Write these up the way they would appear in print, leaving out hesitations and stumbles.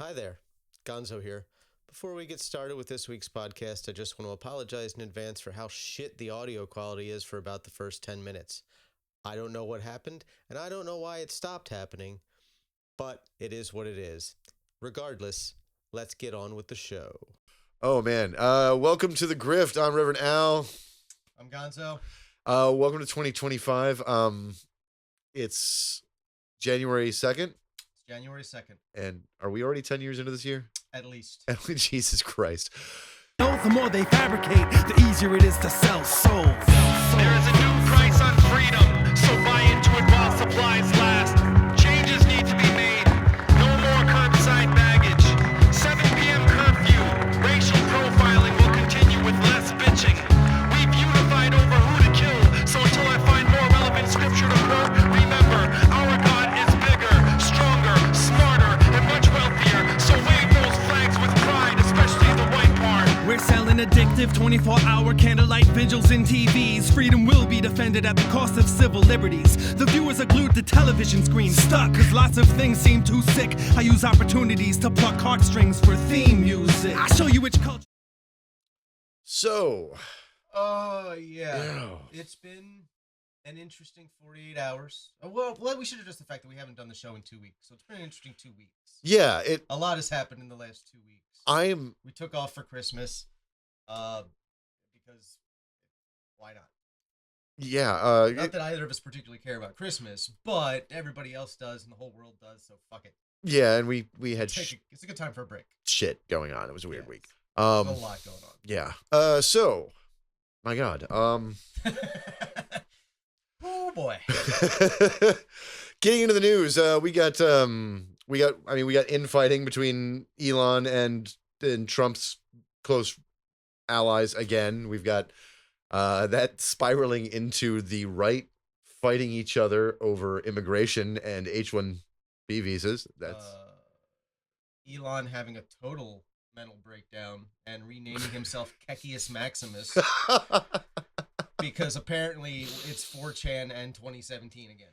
Hi there, Gonzo here. Before we get started with this week's podcast, I just want to apologize in advance for how shit the audio quality is for about the first 10 minutes. I don't know what happened, and I don't know why it stopped happening, but it is what it is. Regardless, let's get on with the show. Oh, man. Welcome to the Grift. I'm Reverend Al. I'm Gonzo. Welcome to 2025. It's January 2nd. It's January 2nd. And are we already 10 years into this year? At least. Jesus Christ. The more they fabricate, the easier it is to sell souls. There is a new price on freedom, so buy into it while supplies last. Changes need to be made. No more curbside baggage. 7 p.m. curfew. Racial profiling will continue with less bitching. We've unified over who to kill, so until I find more relevant scripture to quote, remember, our God is bigger, stronger, smarter, and much wealthier. So wave those flags with pride, especially the white part. We're selling addictive 24-hour candlelight vigils in TVs. Freedom will be defended at the cost of civil liberties. The viewers are glued to television screens, stuck, cause lots of things seem too sick. I use opportunities to pluck heartstrings for theme music. I show you which culture. So, Oh, yeah. yeah. It's been an interesting 48 hours. Well, we should address the fact that we haven't done the show in 2 weeks, so it's been an interesting 2 weeks. Yeah, A lot has happened in the last 2 weeks. I'm, We took off for Christmas, because why not? yeah, Not that either of us particularly care about Christmas, but everybody else does and the whole world does, so fuck it. yeah, and we had It's a good time for a break. shit going on. It was a weird Yeah, week. There's a lot going on. Yeah. So, my God. Oh boy. Getting into the news, we got infighting between Elon and Trump's close allies again. We've got that spiraling into the right fighting each other over immigration and H1B visas. That's Elon having a total mental breakdown and renaming himself Kekius Maximus because apparently it's 4chan and 2017 again.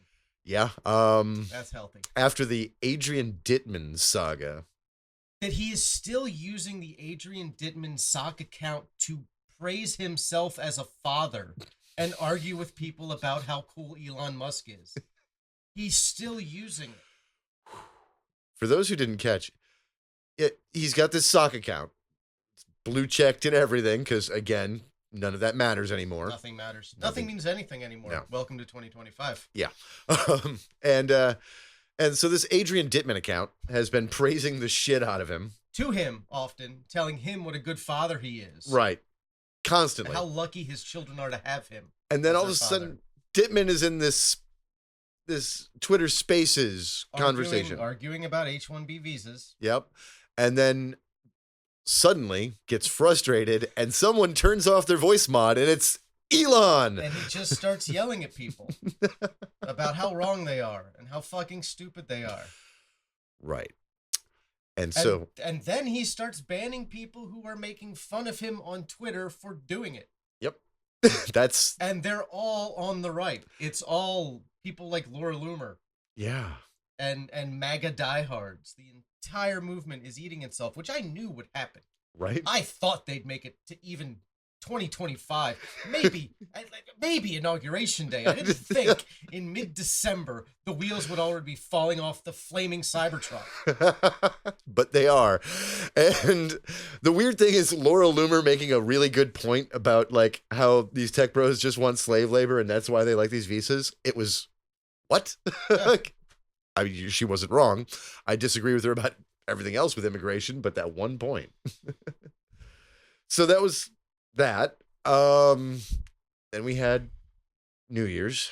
yeah. That's healthy. After the Adrian Dittman saga. That he is still using the Adrian Dittman sock account to praise himself as a father and argue with people about how cool Elon Musk is. He's still using it. For those who didn't catch it, he's got this sock account. It's blue checked and everything, because again, none of that matters anymore. Nothing matters. Nothing means anything anymore. No. Welcome to 2025. Yeah. And so this Adrian Dittman account has been praising the shit out of him. To him, often, telling him what a good father he is. Right. And Constantly. how lucky his children are to have him. And then as all of their a father. sudden, Dittman is in this Twitter Spaces conversation. Arguing about H-1B visas. Yep. And then suddenly gets frustrated and someone turns off their voice mod and it's Elon. And he just starts yelling at people about how wrong they are and how fucking stupid they are. Right. And so And then he starts banning people who are making fun of him on Twitter for doing it. that's And they're all on the right. It's all people like Laura Loomer yeah. and MAGA diehards. The entire movement is eating itself, which I knew would happen. Right? I thought they'd make it to even 2025, maybe inauguration day. I didn't think in mid-December the wheels would already be falling off the flaming Cybertruck. But they are. And the weird thing is Laura Loomer making a really good point about like how these tech bros just want slave labor and that's why they like these visas. It was what? Yeah. I mean, she wasn't wrong. I disagree with her about everything else with immigration, but that one point. So that was that. Then we had New Year's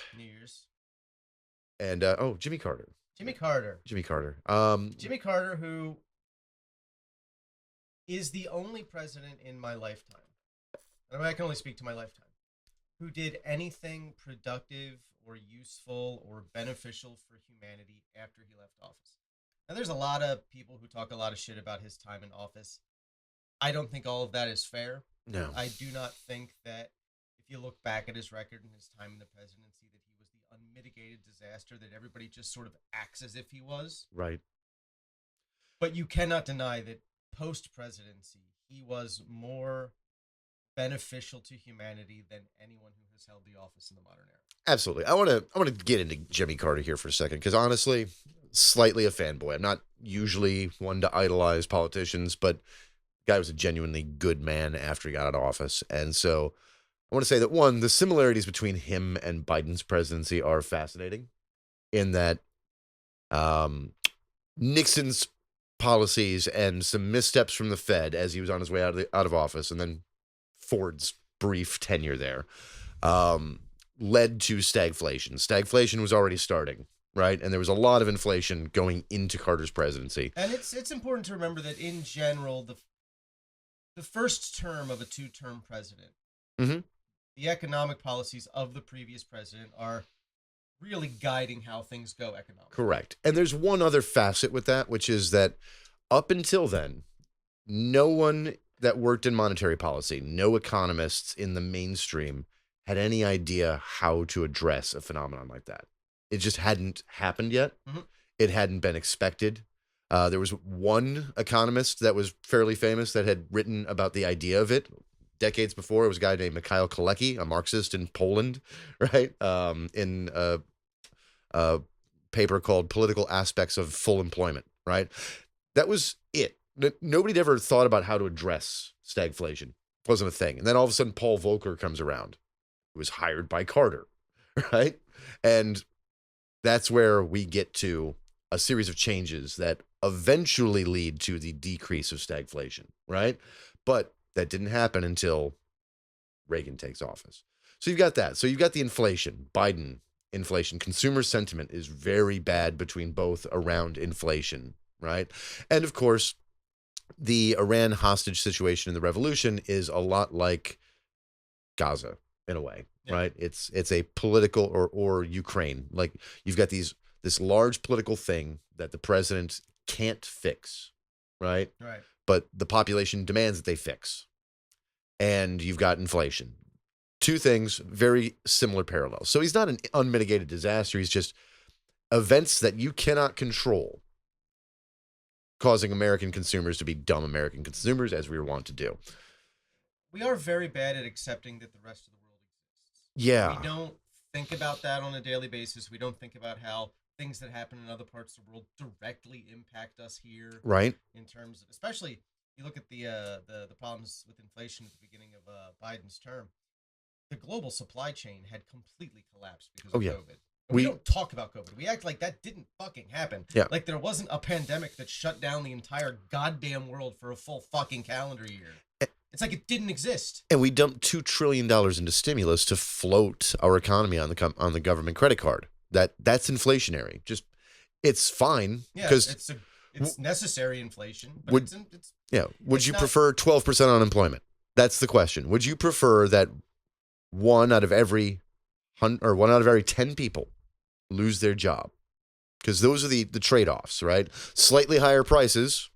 and Jimmy Carter. Jimmy Carter, Jimmy Carter, who is the only president in my lifetime, and I can only speak to my lifetime, who did anything productive or useful or beneficial for humanity after he left office. Now, there's a lot of people who talk a lot of shit about his time in office. I don't think all of that is fair. No. I do not think that if you look back at his record and his time in the presidency, that he was the unmitigated disaster that everybody just sort of acts as if he was. Right. But you cannot deny that post-presidency, he was more beneficial to humanity than anyone who has held the office in the modern era. Absolutely. I want to get into Jimmy Carter here for a second, because honestly, slightly a fanboy. I'm not usually one to idolize politicians, but the guy was a genuinely good man after he got out of office. And so I want to say that, one, the similarities between him and Biden's presidency are fascinating, in that Nixon's policies and some missteps from the Fed as he was on his way out of office, and then Ford's brief tenure there, led to stagflation. Stagflation was already starting, right? And there was a lot of inflation going into Carter's presidency. And it's important to remember that in general, the first term of a two-term president, the economic policies of the previous president are really guiding how things go economically. Correct. And there's one other facet with that, which is that up until then, no one that worked in monetary policy, no economists in the mainstream had any idea how to address a phenomenon like that. It just hadn't happened yet. It hadn't been expected. There was one economist that was fairly famous that had written about the idea of it decades before. It was a guy named Mikhail Kalecki, a Marxist in Poland, right? In a paper called Political Aspects of Full Employment, right? That was it. Nobody had ever thought about how to address stagflation. It wasn't a thing. And then all of a sudden, Paul Volcker comes around, who was hired by Carter, right? And that's where we get to a series of changes that eventually lead to the decrease of stagflation, right? But that didn't happen until Reagan takes office. So you've got that. So you've got the inflation, Biden inflation. Consumer sentiment is very bad between both around inflation, right? And of course, the Iran hostage situation in the revolution is a lot like Gaza in a way, right? It's a political or Ukraine. Like, you've got this large political thing that the president can't fix, right? Right. But the population demands that they fix. And you've got inflation. Two things, very similar parallels. So he's not an unmitigated disaster. He's just events that you cannot control, causing American consumers to be dumb American consumers, as we were wont to do. We are very bad at accepting that the rest of the world exists. Yeah. We don't think about that on a daily basis. We don't think about how things that happen in other parts of the world directly impact us here. Right. In terms of, especially, you look at the problems with inflation at the beginning of Biden's term. The global supply chain had completely collapsed because of COVID. We don't talk about COVID. We act like that didn't fucking happen. Yeah. Like there wasn't a pandemic that shut down the entire goddamn world for a full fucking calendar year. It's like it didn't exist. And we dumped $2 trillion into stimulus to float our economy on the government credit card. That's inflationary. Just, it's fine. Yeah, because it's necessary inflation. But would you prefer 12% unemployment? That's the question. Would you prefer that one out of every 10 people lose their job? Because those are the trade-offs, right? Slightly higher prices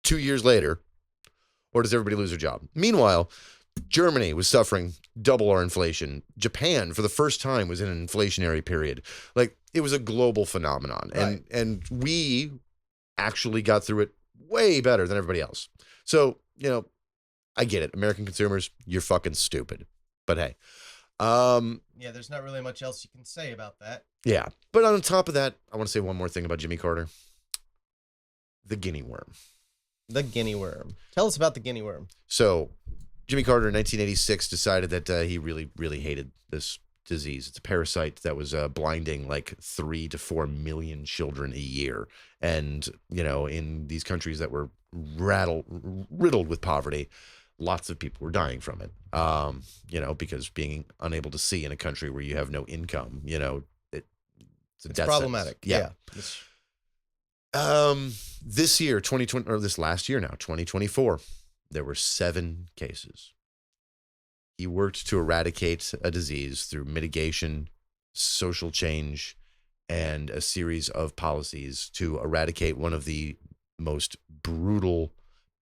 2 years later, or does everybody lose their job? Meanwhile, Germany was suffering double our inflation. Japan, for the first time, was in an inflationary period. Like, it was a global phenomenon. Right. And we actually got through it way better than everybody else. So, I get it. American consumers, you're fucking stupid. But hey. There's not really much else you can say about that. Yeah. But on top of that, I want to say one more thing about Jimmy Carter. The guinea worm. The guinea worm. Tell us about the guinea worm. So, Jimmy Carter in 1986 decided that he really, really hated this disease. It's a parasite that was blinding like 3 to 4 million children a year. And, in these countries that were riddled with poverty, lots of people were dying from it, because being unable to see in a country where you have no income, it's problematic. Yeah. This year, 2020, or this last year now, 2024, there were 7 cases. He worked to eradicate a disease through mitigation, social change, and a series of policies to eradicate one of the most brutal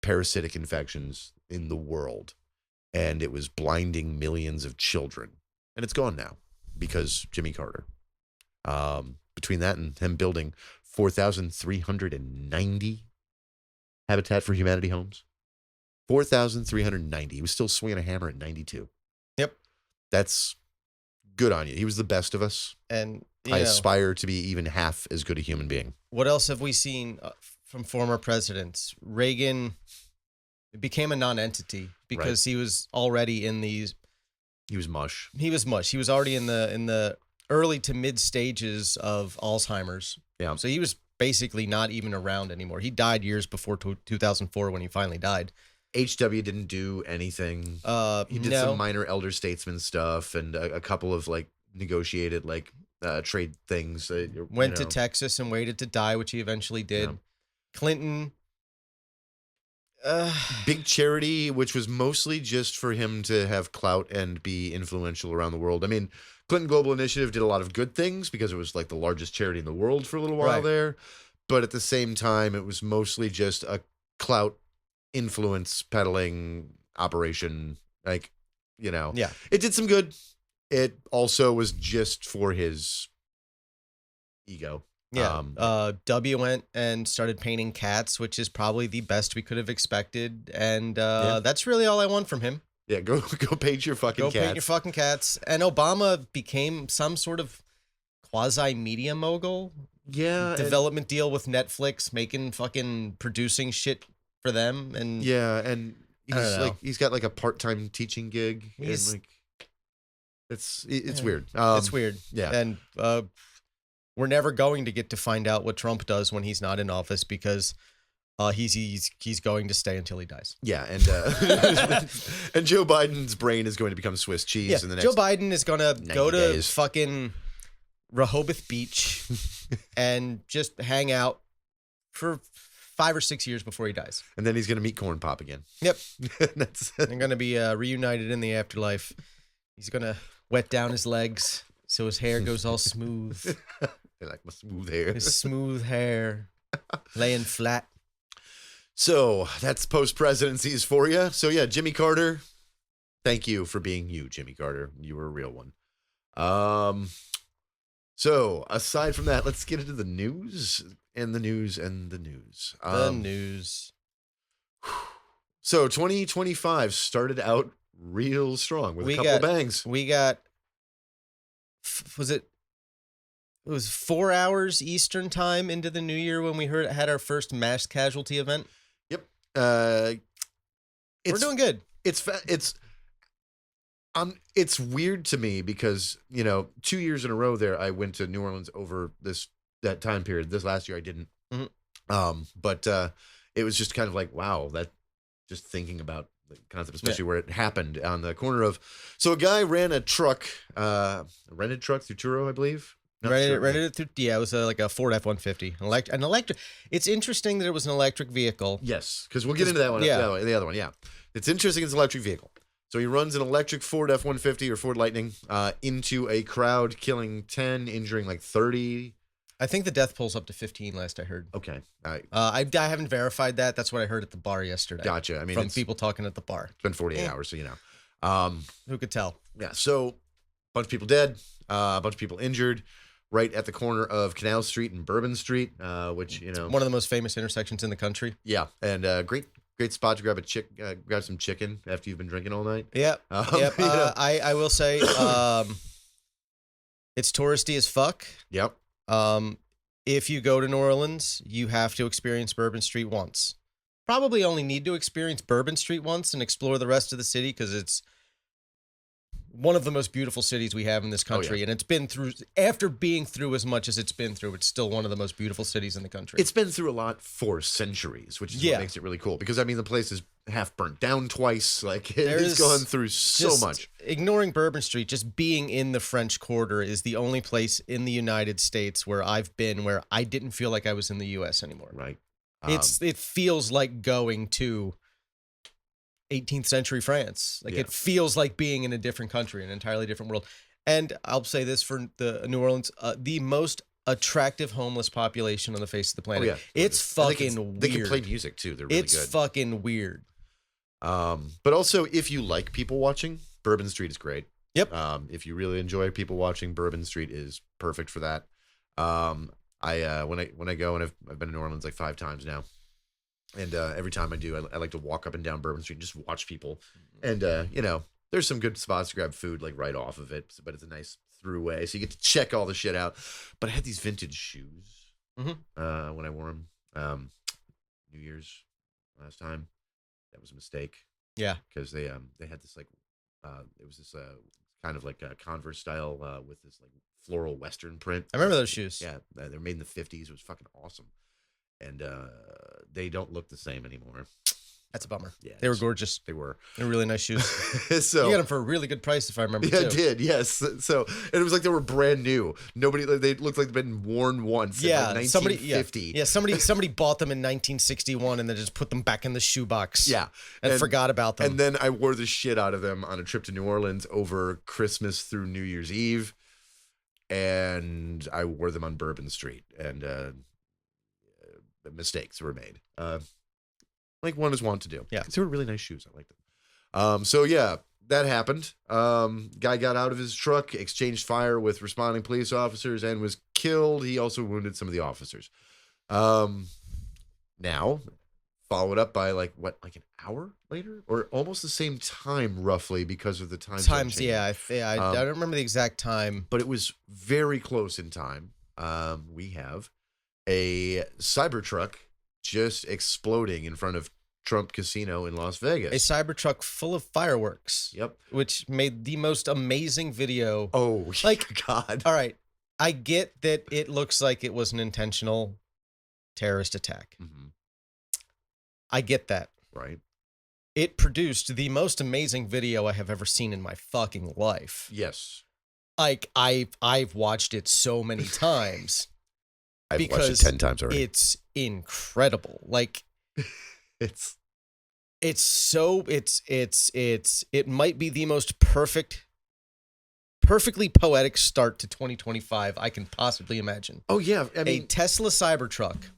parasitic infections in the world. And it was blinding millions of children. And it's gone now because Jimmy Carter. Between that and him building 4,390 Habitat for Humanity homes. 4,390. He was still swinging a hammer at 92. Yep. That's good on you. He was the best of us. And I aspire to be even half as good a human being. what else have we seen from former presidents? Reagan became a non-entity because he was already in these. He was mush. He was mush. He was already in the early to mid stages of Alzheimer's. Yeah. So he was basically not even around anymore. He died years before 2004 when he finally died. HW didn't do anything. He did some minor elder statesman stuff and a couple of like negotiated like trade things. Went to Texas and waited to die, which he eventually did. Yeah. Clinton. Big charity, which was mostly just for him to have clout and be influential around the world. I mean, Clinton Global Initiative did a lot of good things because it was like the largest charity in the world for a little while there. But at the same time, it was mostly just a clout influence peddling operation. Like, Yeah. It did some good. It also was just for his ego. Yeah. W went and started painting cats, which is probably the best we could have expected. And that's really all I want from him. Yeah, go paint your fucking cats. Go paint your fucking cats. And Obama became some sort of quasi-media mogul. Yeah. Development deal with Netflix, producing shit for them. And and he's got like a part-time teaching gig. It's weird. It's weird. Yeah. And we're never going to get to find out what Trump does when he's not in office because he's going to stay until he dies. Yeah, and and Joe Biden's brain is going to become Swiss cheese in the next. Joe Biden is gonna go to days. fucking Rehoboth Beach and just hang out for 5 or 6 years before he dies. And then he's gonna meet Corn Pop again. Yep. That's They're gonna be reunited in the afterlife. He's gonna wet down his legs so his hair goes all smooth. I like my smooth hair. His smooth hair laying flat. So that's post-presidencies for you. So yeah, Jimmy Carter, thank you for being you, Jimmy Carter. You were a real one. So aside from that, let's get into the news and the news and the news. The news. So 2025 started out real strong with a couple of bangs. We got, it was 4 hours Eastern time into the new year when we had our first mass casualty event. Yep. We're doing good. It's weird to me because, 2 years in a row there, I went to New Orleans over that time period. This last year I didn't. Mm-hmm. But it was just kind of like, wow, that just thinking about the concept, especially where it happened on the corner of, so a guy ran a truck, rented truck through Turo, I believe. Rented it through, it was like a Ford F-150, an electric. It's interesting that it was an electric vehicle. Yes, because we'll get into that one. Yeah. The other one, yeah. It's interesting it's an electric vehicle. So he runs an electric Ford F-150 or Ford Lightning into a crowd, killing 10, injuring like 30. I think the death poll's up to 15 last I heard. Okay. I haven't verified that. That's what I heard at the bar yesterday. Gotcha. I mean, from people talking at the bar. It's been 48 hours, so who could tell? Yeah, so a bunch of people dead, a bunch of people injured right at the corner of Canal Street and Bourbon Street, which, one of the most famous intersections in the country. Yeah, and great spot to grab some chicken after you've been drinking all night. Yep. I will say it's touristy as fuck. Yep. If you go to New Orleans, you have to experience Bourbon Street once. Probably only need to experience Bourbon Street once and explore the rest of the city because it's one of the most beautiful cities we have in this country. And it's been through, after being through as much as it's been through, it's still one of the most beautiful cities in the country. It's been through a lot for centuries, which is what makes it really cool. Because, I mean, the place is half burnt down twice. Like, it's gone through so much. Ignoring Bourbon Street, just being in the French Quarter is the only place in the United States where I've been where I didn't feel like I was in the U.S. anymore. Right. It feels like going to 18th century France. Like it feels like being in a different country, an entirely different world. And I'll say this for the New Orleans, the most attractive homeless population on the face of the planet. Oh, yeah. It's fucking weird. They can play music too. They're really good. It's fucking weird. But also if you like people watching, Bourbon Street is great. Yep. If you really enjoy people watching, Bourbon Street is perfect for that. When I go, and I've been in New Orleans like 5 times now. And every time I do, I like to walk up and down Bourbon Street and just watch people. And, there's some good spots to grab food like right off of it, but it's a nice throughway. So you get to check all the shit out. But I had these vintage shoes when I wore them. New Year's last time. That was a mistake. Yeah. Because they had this like, it was this kind of like a Converse style with this like floral Western print. I remember those shoes. Yeah. They're made in the 50s. It was fucking awesome. And they don't look the same anymore. That's a bummer. Yeah, they were gorgeous. They were. They're really nice shoes. So you got them for a really good price, if I remember. Yeah, too. I did. Yes. So and it was like they were brand new. They looked like they'd been worn once. Yeah, in like 1950. Somebody bought them in 1961 and then just put them back in the shoebox. Yeah, and forgot about them. And then I wore the shit out of them on a trip to New Orleans over Christmas through New Year's Eve, and I wore them on Bourbon Street, and mistakes were made. Like one is wont to do. Yeah. They were really nice shoes. I liked them. So yeah, that happened. Guy got out of his truck, exchanged fire with responding police officers, and was killed. He also wounded some of the officers. Now, followed up by like an hour later? Or almost the same time, roughly, because of the times. Yeah. I don't remember the exact time. But it was very close in time. We have a Cybertruck just exploding in front of Trump Casino in Las Vegas. A Cybertruck full of fireworks. Yep. Which made the most amazing video. Oh, like, God. All right. I get that it looks like it was an intentional terrorist attack. Mm-hmm. I get that. Right. It produced the most amazing video I have ever seen in my fucking life. Yes. Like, I've watched it so many times. I've watched it 10 times already. It's incredible. Like, it might be the most perfectly poetic start to 2025 I can possibly imagine. Oh yeah, I mean, a Tesla Cybertruck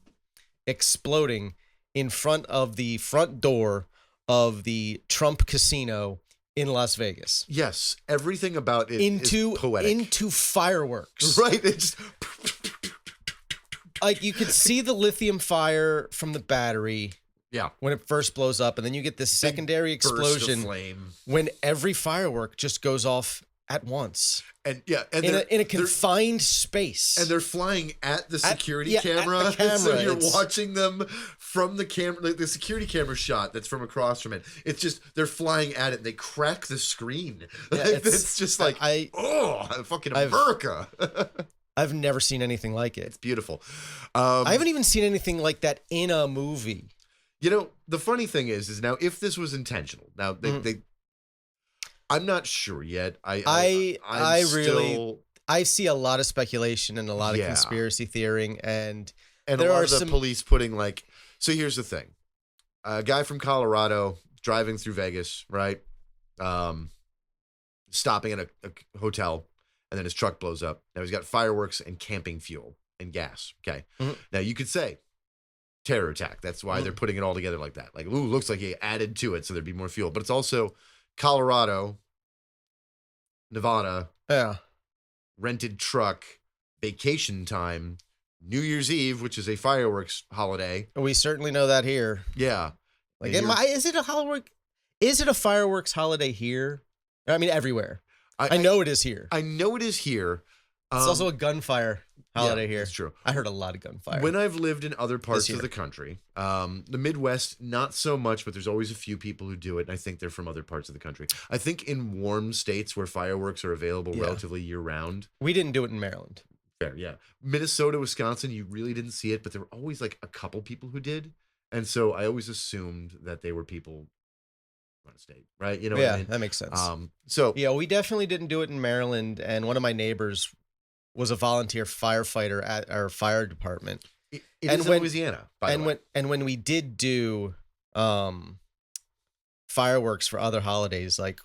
exploding in front of the front door of the Trump Casino in Las Vegas. Yes, everything about it is poetic. Into fireworks. Right, it's like you could see the lithium fire from the battery. Yeah. When it first blows up, and then you get this secondary explosion flame when every firework just goes off at once. And yeah, and in a confined space. And they're flying at the security camera. At the camera. So you're watching them from the camera, like the security camera shot that's from across from it. It's just they're flying at it and they crack the screen. Yeah, it's just like fucking America. I've never seen anything like it. It's beautiful. I haven't even seen anything like that in a movie. You know, the funny thing is now if this was intentional, now they I'm not sure yet. I see a lot of speculation and a lot of conspiracy theory, and there are of the police putting like. So here's the thing: a guy from Colorado driving through Vegas, right? Stopping at a hotel, and then his truck blows up. Now he's got fireworks and camping fuel and gas. Okay, now you could say terror attack. That's why they're putting it all together like that. Like, ooh, looks like he added to it so there'd be more fuel. But it's also Colorado, Nevada, rented truck, vacation time, New Year's Eve, which is a fireworks holiday. We certainly know that here. Yeah. Like, is it a firework? Is it a fireworks holiday here? I mean, everywhere. I know it is here. I know it is here. It's also a gunfire holiday here. That's true. I heard a lot of gunfire. When I've lived in other parts of the country, the Midwest, not so much, but there's always a few people who do it, and I think they're from other parts of the country. I think in warm states where fireworks are available relatively year-round. We didn't do it in Maryland. Fair, yeah. Minnesota, Wisconsin, you really didn't see it, but there were always like a couple people who did, and so I always assumed that they were people from out of state, right? You know what I mean? That makes sense. We definitely didn't do it in Maryland, and one of my neighbors was a volunteer firefighter at our fire department. It is in Louisiana, by the way. When we did do fireworks for other holidays, like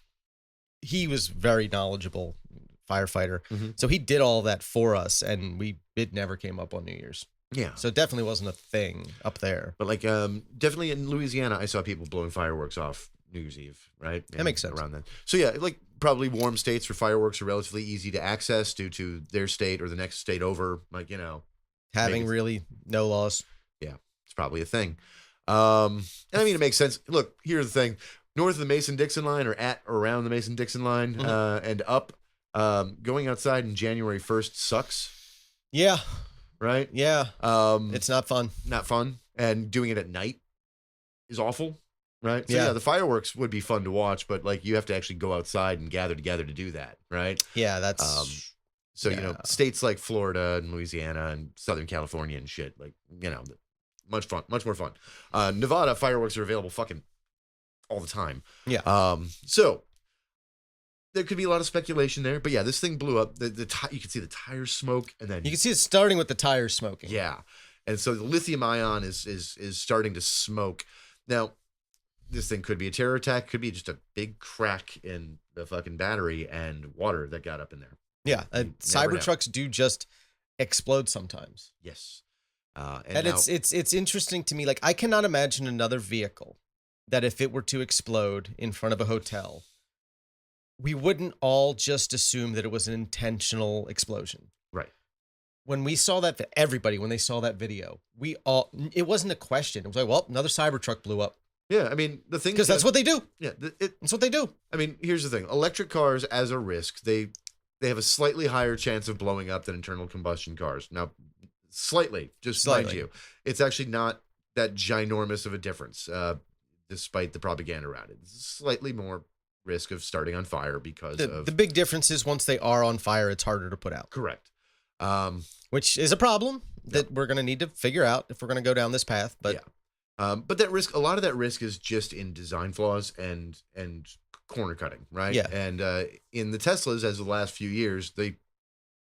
he was very knowledgeable firefighter. So he did all that for us, and it never came up on New Year's. Yeah. So it definitely wasn't a thing up there. But like definitely in Louisiana, I saw people blowing fireworks off New Year's Eve, right? That makes sense. Around then. So yeah, like probably warm states where fireworks are relatively easy to access due to their state or the next state over, like, you know. Having really no laws. Yeah, it's probably a thing. And I mean, it makes sense. Look, here's the thing: north of the Mason-Dixon line, or at or around the Mason-Dixon line, and up, going outside in January 1st sucks. Yeah. Right. Yeah. It's not fun. Not fun, and doing it at night is awful. Right. So Yeah. the fireworks would be fun to watch, but like you have to actually go outside and gather together to do that. Right. Yeah. That's. So, Yeah. states like Florida and Louisiana and Southern California and shit, like, much more fun. Nevada, fireworks are available fucking all the time. Yeah. So there could be a lot of speculation there, but yeah, this thing blew up. You can see the tires smoke, and then You can see it starting with the tires smoking. yeah, and so the lithium ion is starting to smoke. Now, this thing could be a terror attack, could be just a big crack in the fucking battery and water that got up in there. Yeah. You never know. Cybertrucks do just explode sometimes. Yes. And now, it's interesting to me. Like, I cannot imagine another vehicle that if it were to explode in front of a hotel, we wouldn't all just assume that it was an intentional explosion. right. When we saw that, when they saw that video, it wasn't a question. It was like, well, another Cybertruck blew up. Yeah, I mean, the thing, Because that's what they do. yeah, That's what they do. I mean, here's the thing: electric cars, as a risk, they have a slightly higher chance of blowing up than internal combustion cars. Now, slightly, just mind Slightly. you, it's actually not that ginormous of a difference, despite the propaganda around it. It's slightly more risk of starting on fire because of The big difference is once they are on fire, it's harder to put out, correct. which is a problem that we're going to need to figure out if we're going to go down this path. But Yeah. But that risk, a lot of that risk is just in design flaws and corner cutting, right? Yeah. And in the Teslas, as of the last few years, the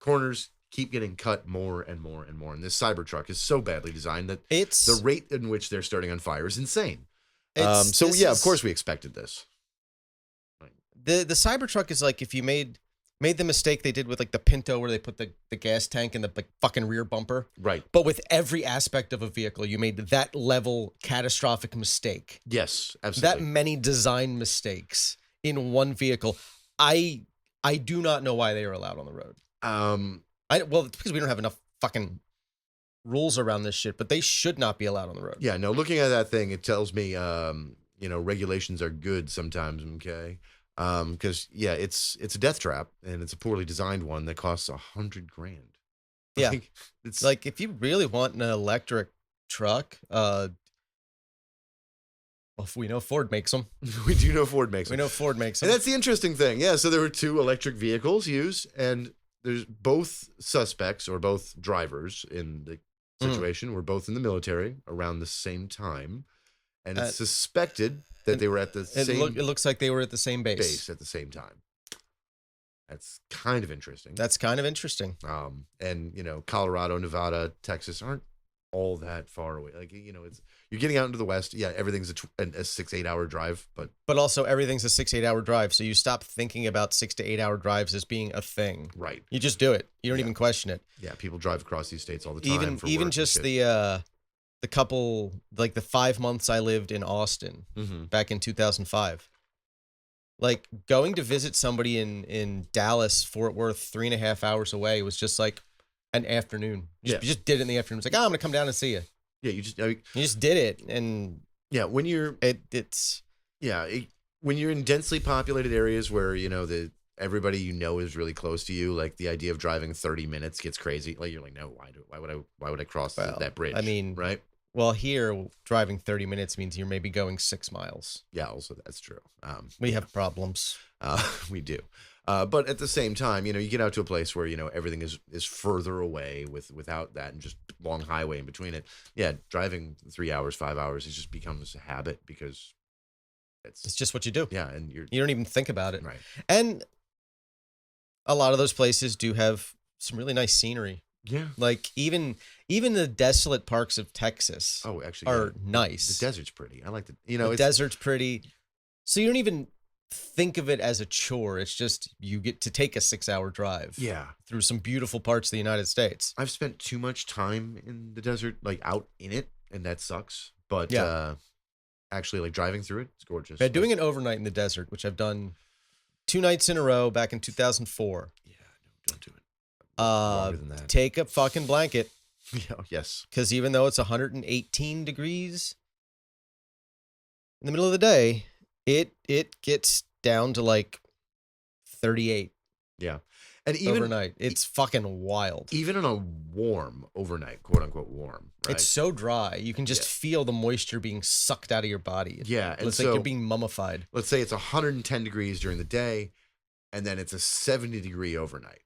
corners keep getting cut more and more and more. And this Cybertruck is so badly designed that it's the rate in which they're starting on fire is insane. It's- So this yeah, is- of course we expected this. the Cybertruck is like if you made the mistake they did with like the Pinto where they put the gas tank in the like fucking rear bumper. Right. But with every aspect of a vehicle, you made that level catastrophic mistake. Yes, That absolutely. many design mistakes in one vehicle. I do not know why they are allowed on the road. Well, it's because we don't have enough fucking rules around this shit, but they should not be allowed on the road. Yeah, no, looking at that thing, it tells me, regulations are good sometimes, okay? Because yeah, it's a death trap, and it's a poorly designed one that costs $100,000. Yeah. Like, it's Like if you really want an electric truck, well, if we know Ford makes them. we do know Ford makes We them. know Ford makes And them. that's the interesting thing. Yeah, so there were 2 electric vehicles used, and there's both suspects or both drivers in the situation were both in the military around the same time, and it's suspected that they were at the same It looks like they were at the same base. at the same time. That's kind of interesting. That's kind of interesting. And Colorado, Nevada, Texas aren't all that far away. Like it's you're getting out into the West. Yeah, everything's a 6-8 hour drive, but But also everything's a 6-8 hour drive, so you stop thinking about 6 to 8 hour drives as being a thing. right. You just do it. You don't Yeah. even question it. Yeah, people drive across these states all the time. Even for even work just and the couple, like the 5 months I lived in Austin shit. back in 2005. Like going to visit somebody in Dallas, Fort Worth, 3.5 hours away was just like an afternoon. You just did it in the afternoon. It's like, I'm gonna come down and see you. Yeah, you just did it, and when you're it's when you're in densely populated areas where everybody is really close to you, like the idea of driving 30 minutes gets crazy. Like you're like, no, why would I cross that bridge? I mean, right? Well, here driving 30 minutes means you're maybe going 6 miles. Yeah, also that's true. We have problems. We do. But at the same time, you get out to a place where, everything is further away without that and just long highway in between it. Yeah, driving 3 hours, 5 hours, it just becomes a habit because It's just what you do. yeah, and You don't even think about it. right. And a lot of those places do have some really nice scenery. Yeah. Like even the desolate parks of Texas Oh, actually, are yeah. nice. The desert's pretty. I like the The it's desert's pretty. So you don't even think of it as a chore. It's just you get to take a 6-hour drive yeah. through some beautiful parts of the United States. I've spent too much time in the desert, like out in it, and that sucks. But actually, like driving through it, it's gorgeous. Yeah, doing an overnight in the desert, which I've done 2 nights in a row back in 2004. Yeah, no, don't do it. Longer than that. Take a fucking blanket, Yeah, yes. because even though it's 118 degrees, in the middle of the day, it gets down to like 38 Yeah. And even overnight. It's fucking wild. even on a warm overnight, quote unquote warm, right? It's so dry. You can just feel the moisture being sucked out of your body. Yeah, and It's so like you're being mummified. let's say it's 110 degrees during the day, and then it's a 70-degree overnight.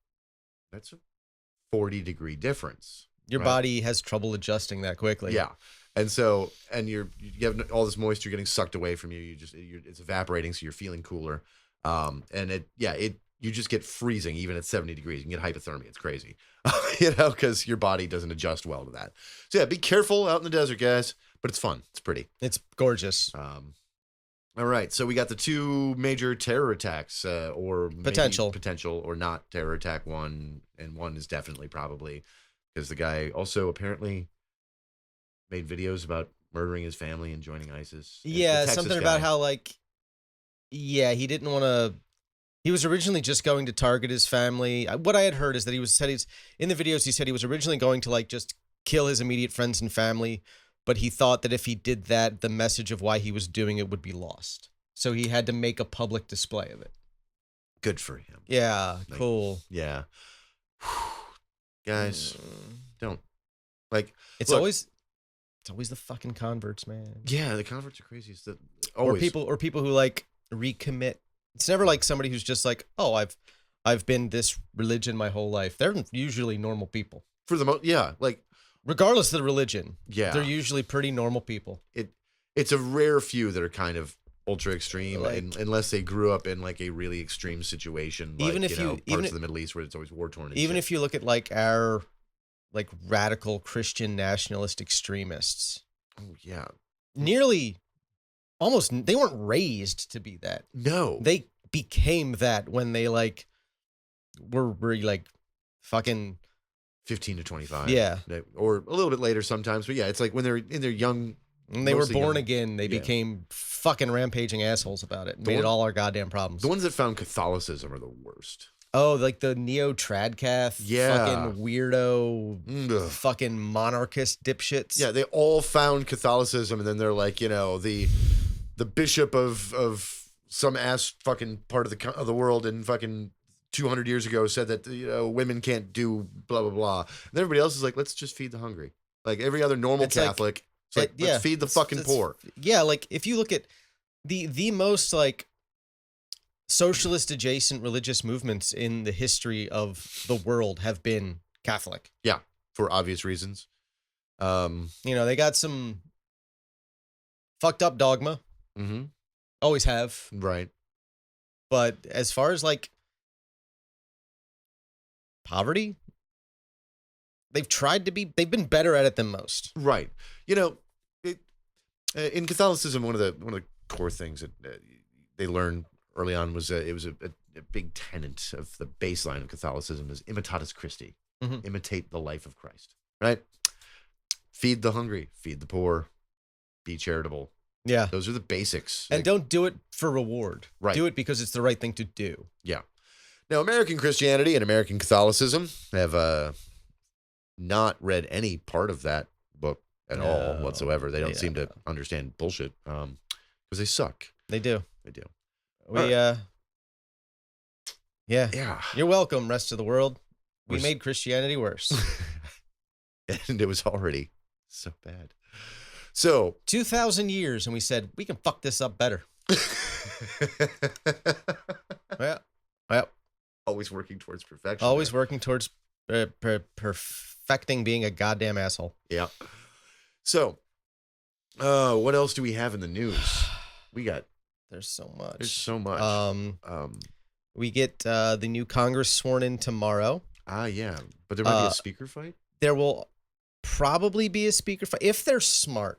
That's a 40-degree difference. Your right? body has trouble adjusting that quickly. Yeah. And so, and you have all this moisture getting sucked away from you. It's evaporating, so you're feeling cooler. And you just get freezing even at 70 degrees. You can get hypothermia. It's crazy, because your body doesn't adjust well to that. So yeah, be careful out in the desert, guys. But it's fun. It's pretty. It's gorgeous. All right. So we got the two major terror attacks, or maybe potential or not terror attack one, and one is definitely probably because the guy also apparently made videos about murdering his family and joining ISIS. Yeah, something about how he didn't want to. He was originally just going to target his family. What I had heard is that he's in the videos. He said he was originally going to just kill his immediate friends and family, but he thought that if he did that, the message of why he was doing it would be lost. So he had to make a public display of it. Good for him. Yeah, cool. Yeah. Guys, don't It's always the fucking converts, man. Yeah, the converts are crazy. It's always. Or people who recommit. It's never like somebody who's just like, oh, I've been this religion my whole life. They're usually normal people. For the most, yeah, regardless of the religion. Yeah, they're usually pretty normal people. It's a rare few that are kind of ultra extreme, unless they grew up in a really extreme situation, even if parts of the Middle East where it's always war torn. Even if you look at our radical Christian nationalist extremists. Oh yeah, nearly. Almost, they weren't raised to be that. No. They became that when they, were fucking... 15 to 25. Yeah. Or a little bit later sometimes, but yeah, it's when they're in their young... When they were born again, they became fucking rampaging assholes about it. Made it all our goddamn problems. The ones that found Catholicism are the worst. Oh, the neo-tradcath, fucking weirdo, fucking monarchist dipshits. Yeah, they all found Catholicism, and then they're the bishop of some ass fucking part of the world and fucking 200 years ago said that women can't do blah blah blah, and everybody else is let's just feed the hungry, every other normal Catholic. Let's feed the fucking poor. Yeah, if you look at the most socialist adjacent religious movements in the history of the world have been Catholic. Yeah, for obvious reasons. They got some fucked up dogma. Mm-hmm. Always have. Right. But as far as poverty, they've been better at it than most. Right. In Catholicism, one of the core things that they learned early on was it was a big tenet of the baseline of Catholicism is imitatus Christi, imitate the life of Christ, right? Feed the hungry, feed the poor, be charitable. Yeah. Those are the basics. And don't do it for reward. Right. Do it because it's the right thing to do. Yeah. Now, American Christianity and American Catholicism have not read any part of that book at all whatsoever. They don't seem to understand bullshit because they suck. They do. They do. Yeah. You're welcome, rest of the world. We made Christianity worse. And it was already so bad. So 2,000 years, and we said we can fuck this up better. Yeah. Always working towards perfection. Always working towards perfecting being a goddamn asshole. Yeah. So, what else do we have in the news? There's so much. There's so much. We get the new Congress sworn in tomorrow. Yeah. But there might be a speaker fight? There will probably be a speaker fight. If they're smart,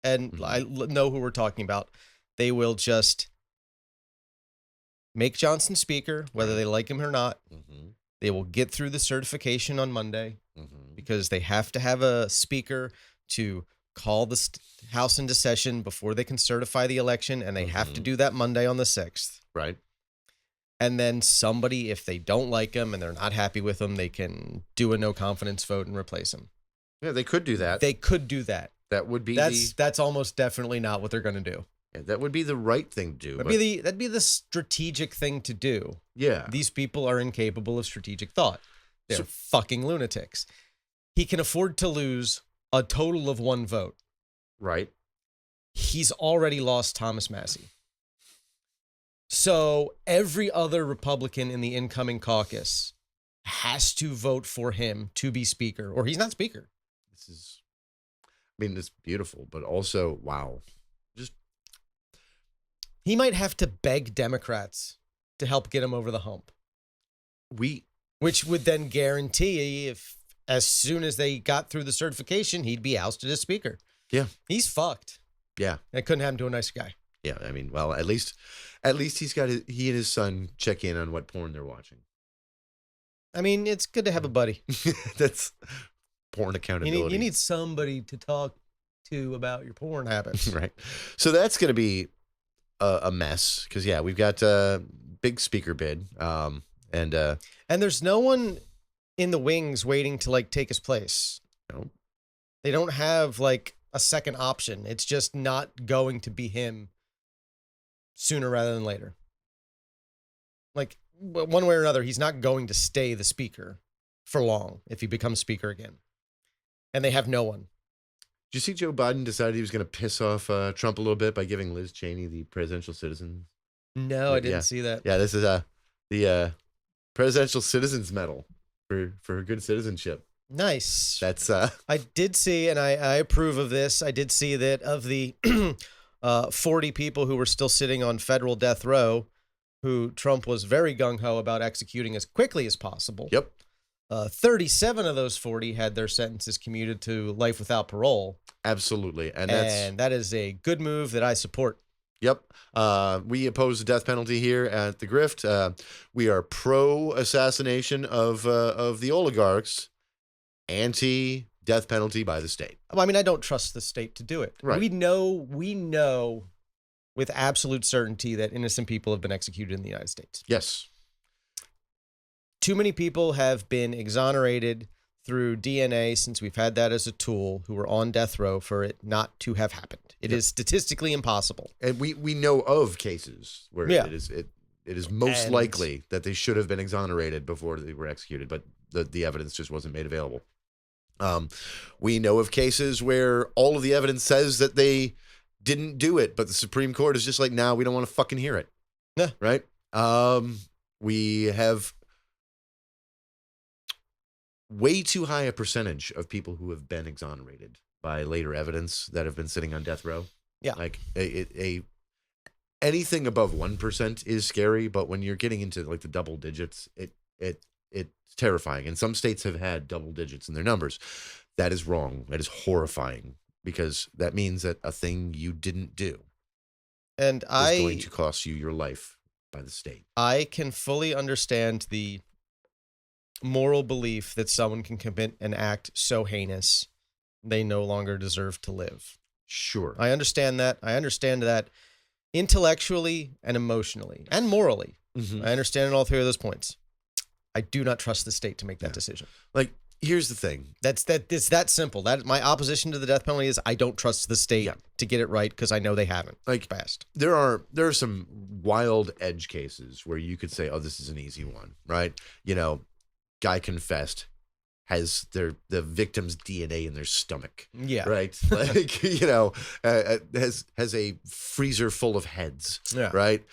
and I know who we're talking about, they will just make Johnson speaker, whether they like him or not. Mm-hmm. They will get through the certification on Monday because they have to have a speaker to call the House into session before they can certify the election, and they have to do that Monday on the 6th. Right. And then somebody, if they don't like him and they're not happy with him, they can do a no confidence vote and replace him. Yeah, they could do that. They could do that. That would be that's almost definitely not what they're going to do. Yeah, that would be the right thing to do. That'd be the strategic thing to do. Yeah. These people are incapable of strategic thought. They're fucking lunatics. He can afford to lose a total of 1 vote. Right. He's already lost Thomas Massey. So every other Republican in the incoming caucus has to vote for him to be speaker, or he's not speaker. It's beautiful, but also, wow. He might have to beg Democrats to help get him over the hump. Which would then guarantee if as soon as they got through the certification, he'd be ousted as speaker. Yeah. He's fucked. Yeah. It couldn't happen to a nicer guy. Yeah. Well, at least he's got he and his son check in on what porn they're watching. It's good to have a buddy. That's porn accountability. You need somebody to talk to about your porn habits. Right. So that's going to be a mess because, yeah, we've got a big speaker bid. And there's no one in the wings waiting to take his place. No. They don't have a second option. It's just not going to be him sooner rather than later. One way or another, he's not going to stay the speaker for long if he becomes speaker again. And they have no one. Did you see Joe Biden decided he was going to piss off Trump a little bit by giving Liz Cheney the Presidential Citizen? No, I didn't see that. Yeah, this is the Presidential Citizens Medal for her good citizenship. Nice. That's I did see, and I approve of this. I did see that of the 40 people who were still sitting on federal death row, who Trump was very gung-ho about executing as quickly as possible. Yep. 37 of those 40 had their sentences commuted to life without parole. Absolutely. And that is a good move that I support. Yep. We oppose the death penalty here at the Grift. We are pro-assassination of the oligarchs, anti-death penalty by the state. Well, I don't trust the state to do it. Right. We know with absolute certainty that innocent people have been executed in the United States. Yes. Too many people have been exonerated through DNA, since we've had that as a tool, who were on death row for it not to have happened. It is statistically impossible. And we know of cases where it is most likely that they should have been exonerated before they were executed, but the evidence just wasn't made available. We know of cases where all of the evidence says that they didn't do it, but the Supreme Court is just like, nah, we don't want to fucking hear it. Yeah. Right? We have way too high a percentage of people who have been exonerated by later evidence that have been sitting on death row. Yeah. Anything above 1% is scary, but when you're getting into the double digits, it's terrifying. And some states have had double digits in their numbers. That is wrong. That is horrifying, because that means that a thing you didn't do is going to cost you your life by the state. I can fully understand the moral belief that someone can commit an act so heinous they no longer deserve to live. Sure. I understand that. I understand that intellectually and emotionally and morally. Mm-hmm. I understand all 3 of those points. I do not trust the state to make that decision. Here's the thing. It's that simple. That my opposition to the death penalty is I don't trust the state to get it right, because I know they haven't. Fast. There are some wild edge cases where you could say, oh, this is an easy one, right? Guy confessed, has the victim's DNA in their stomach. Yeah. Right. Has a freezer full of heads. Yeah. Right.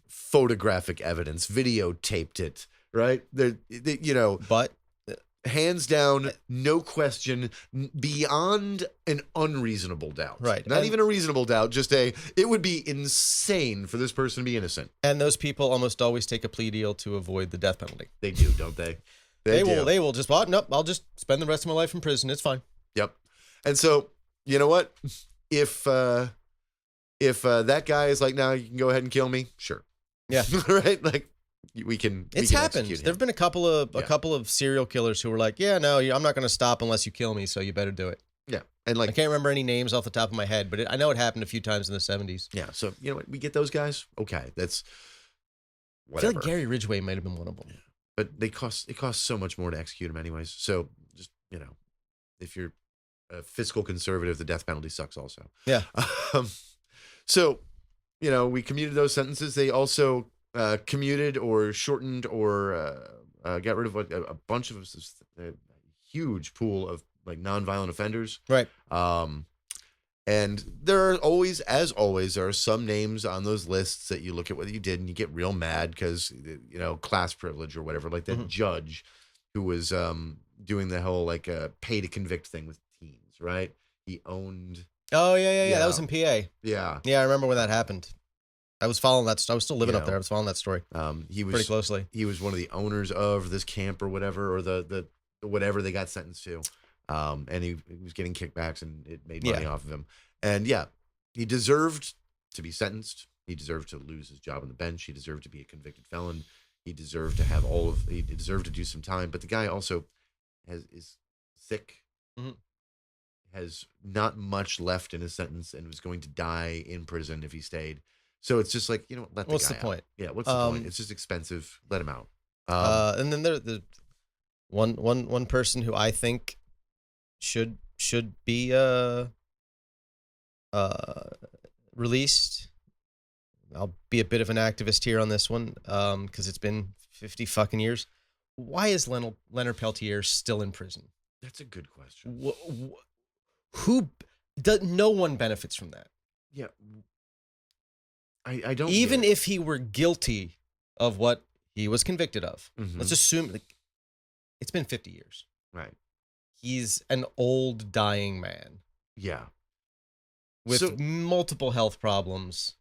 Photographic evidence, videotaped it. Right. But hands down, no question, beyond an unreasonable doubt. Right. Not even a reasonable doubt, just it would be insane for this person to be innocent. And those people almost always take a plea deal to avoid the death penalty. They do, don't they? They will just, nope, I'll just spend the rest of my life in prison. It's fine. Yep. And so, you know what? If that guy is like, now you can go ahead and kill me, sure. Yeah. Right? We can. It's happened. There've been a couple of serial killers who were like, yeah, no, I'm not going to stop unless you kill me, so you better do it. Yeah. And I can't remember any names off the top of my head, but I know it happened a few times in the 70s. Yeah. So, you know what? We get those guys. Okay. That's I whatever. feel like Gary Ridgway might have been one of them. Yeah. But it costs so much more to execute them anyways. So just, if you're a fiscal conservative, the death penalty sucks also. Yeah. So, we commuted those sentences. They also commuted or shortened or got rid of a bunch of a huge pool of like nonviolent offenders. Right. And there are always, as always, there are some names on those lists that you look at what you did and you get real mad because, class privilege or whatever, like that judge who was doing the whole like pay to convict thing with teens, right? He owned. Oh, yeah. That was in PA. Yeah. Yeah, I remember when that happened. I was following that. I was still living up there. I was following that story He was pretty closely. He was one of the owners of this camp or whatever, or the whatever they got sentenced to. And he was getting kickbacks and it made money off of him. And he deserved to be sentenced. He deserved to lose his job on the bench. He deserved to be a convicted felon. He deserved to have he deserved to do some time. But the guy also is sick, has not much left in his sentence, and was going to die in prison if he stayed. So it's just like, let the guy What's the out. point? Yeah, what's the point? It's just expensive. Let him out. And then the one person who I think should be released. I'll be a bit of an activist here on this one, because it's been 50 fucking years. Why is Leonard Peltier still in prison? That's a good question. No one benefits from that. Yeah. I don't Even get it. if he were guilty of what he was convicted of. Mhm. Let's assume it's been 50 years. Right. He's an old dying man Yeah. with multiple health problems,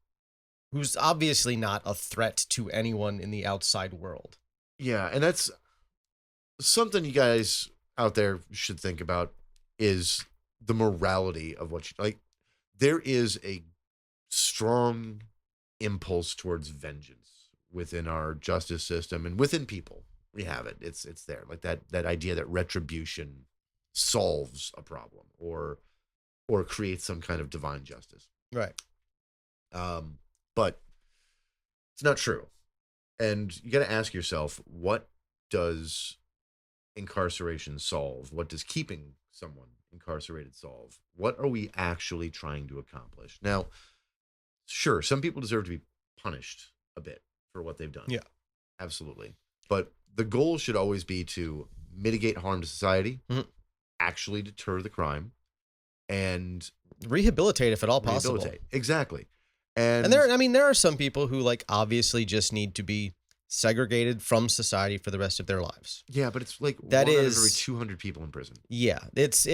who's obviously not a threat to anyone in the outside world. Yeah, and that's something you guys out there should think about, is the morality of what there is a strong impulse towards vengeance within our justice system and within people. We have it. It's there. Like that idea that retribution solves a problem or creates some kind of divine justice. Right. But it's not true. And you got to ask yourself, what does incarceration solve? What does keeping someone incarcerated solve? What are we actually trying to accomplish? Now, sure, some people deserve to be punished a bit for what they've done. Yeah. Absolutely. But the goal should always be to mitigate harm to society, actually deter the crime, and Rehabilitate if at all possible. rehabilitate. Exactly. And there are some people who obviously just need to be segregated from society for the rest of their lives. yeah, but it's like That one out of is- every 200 people in prison. Yeah, it's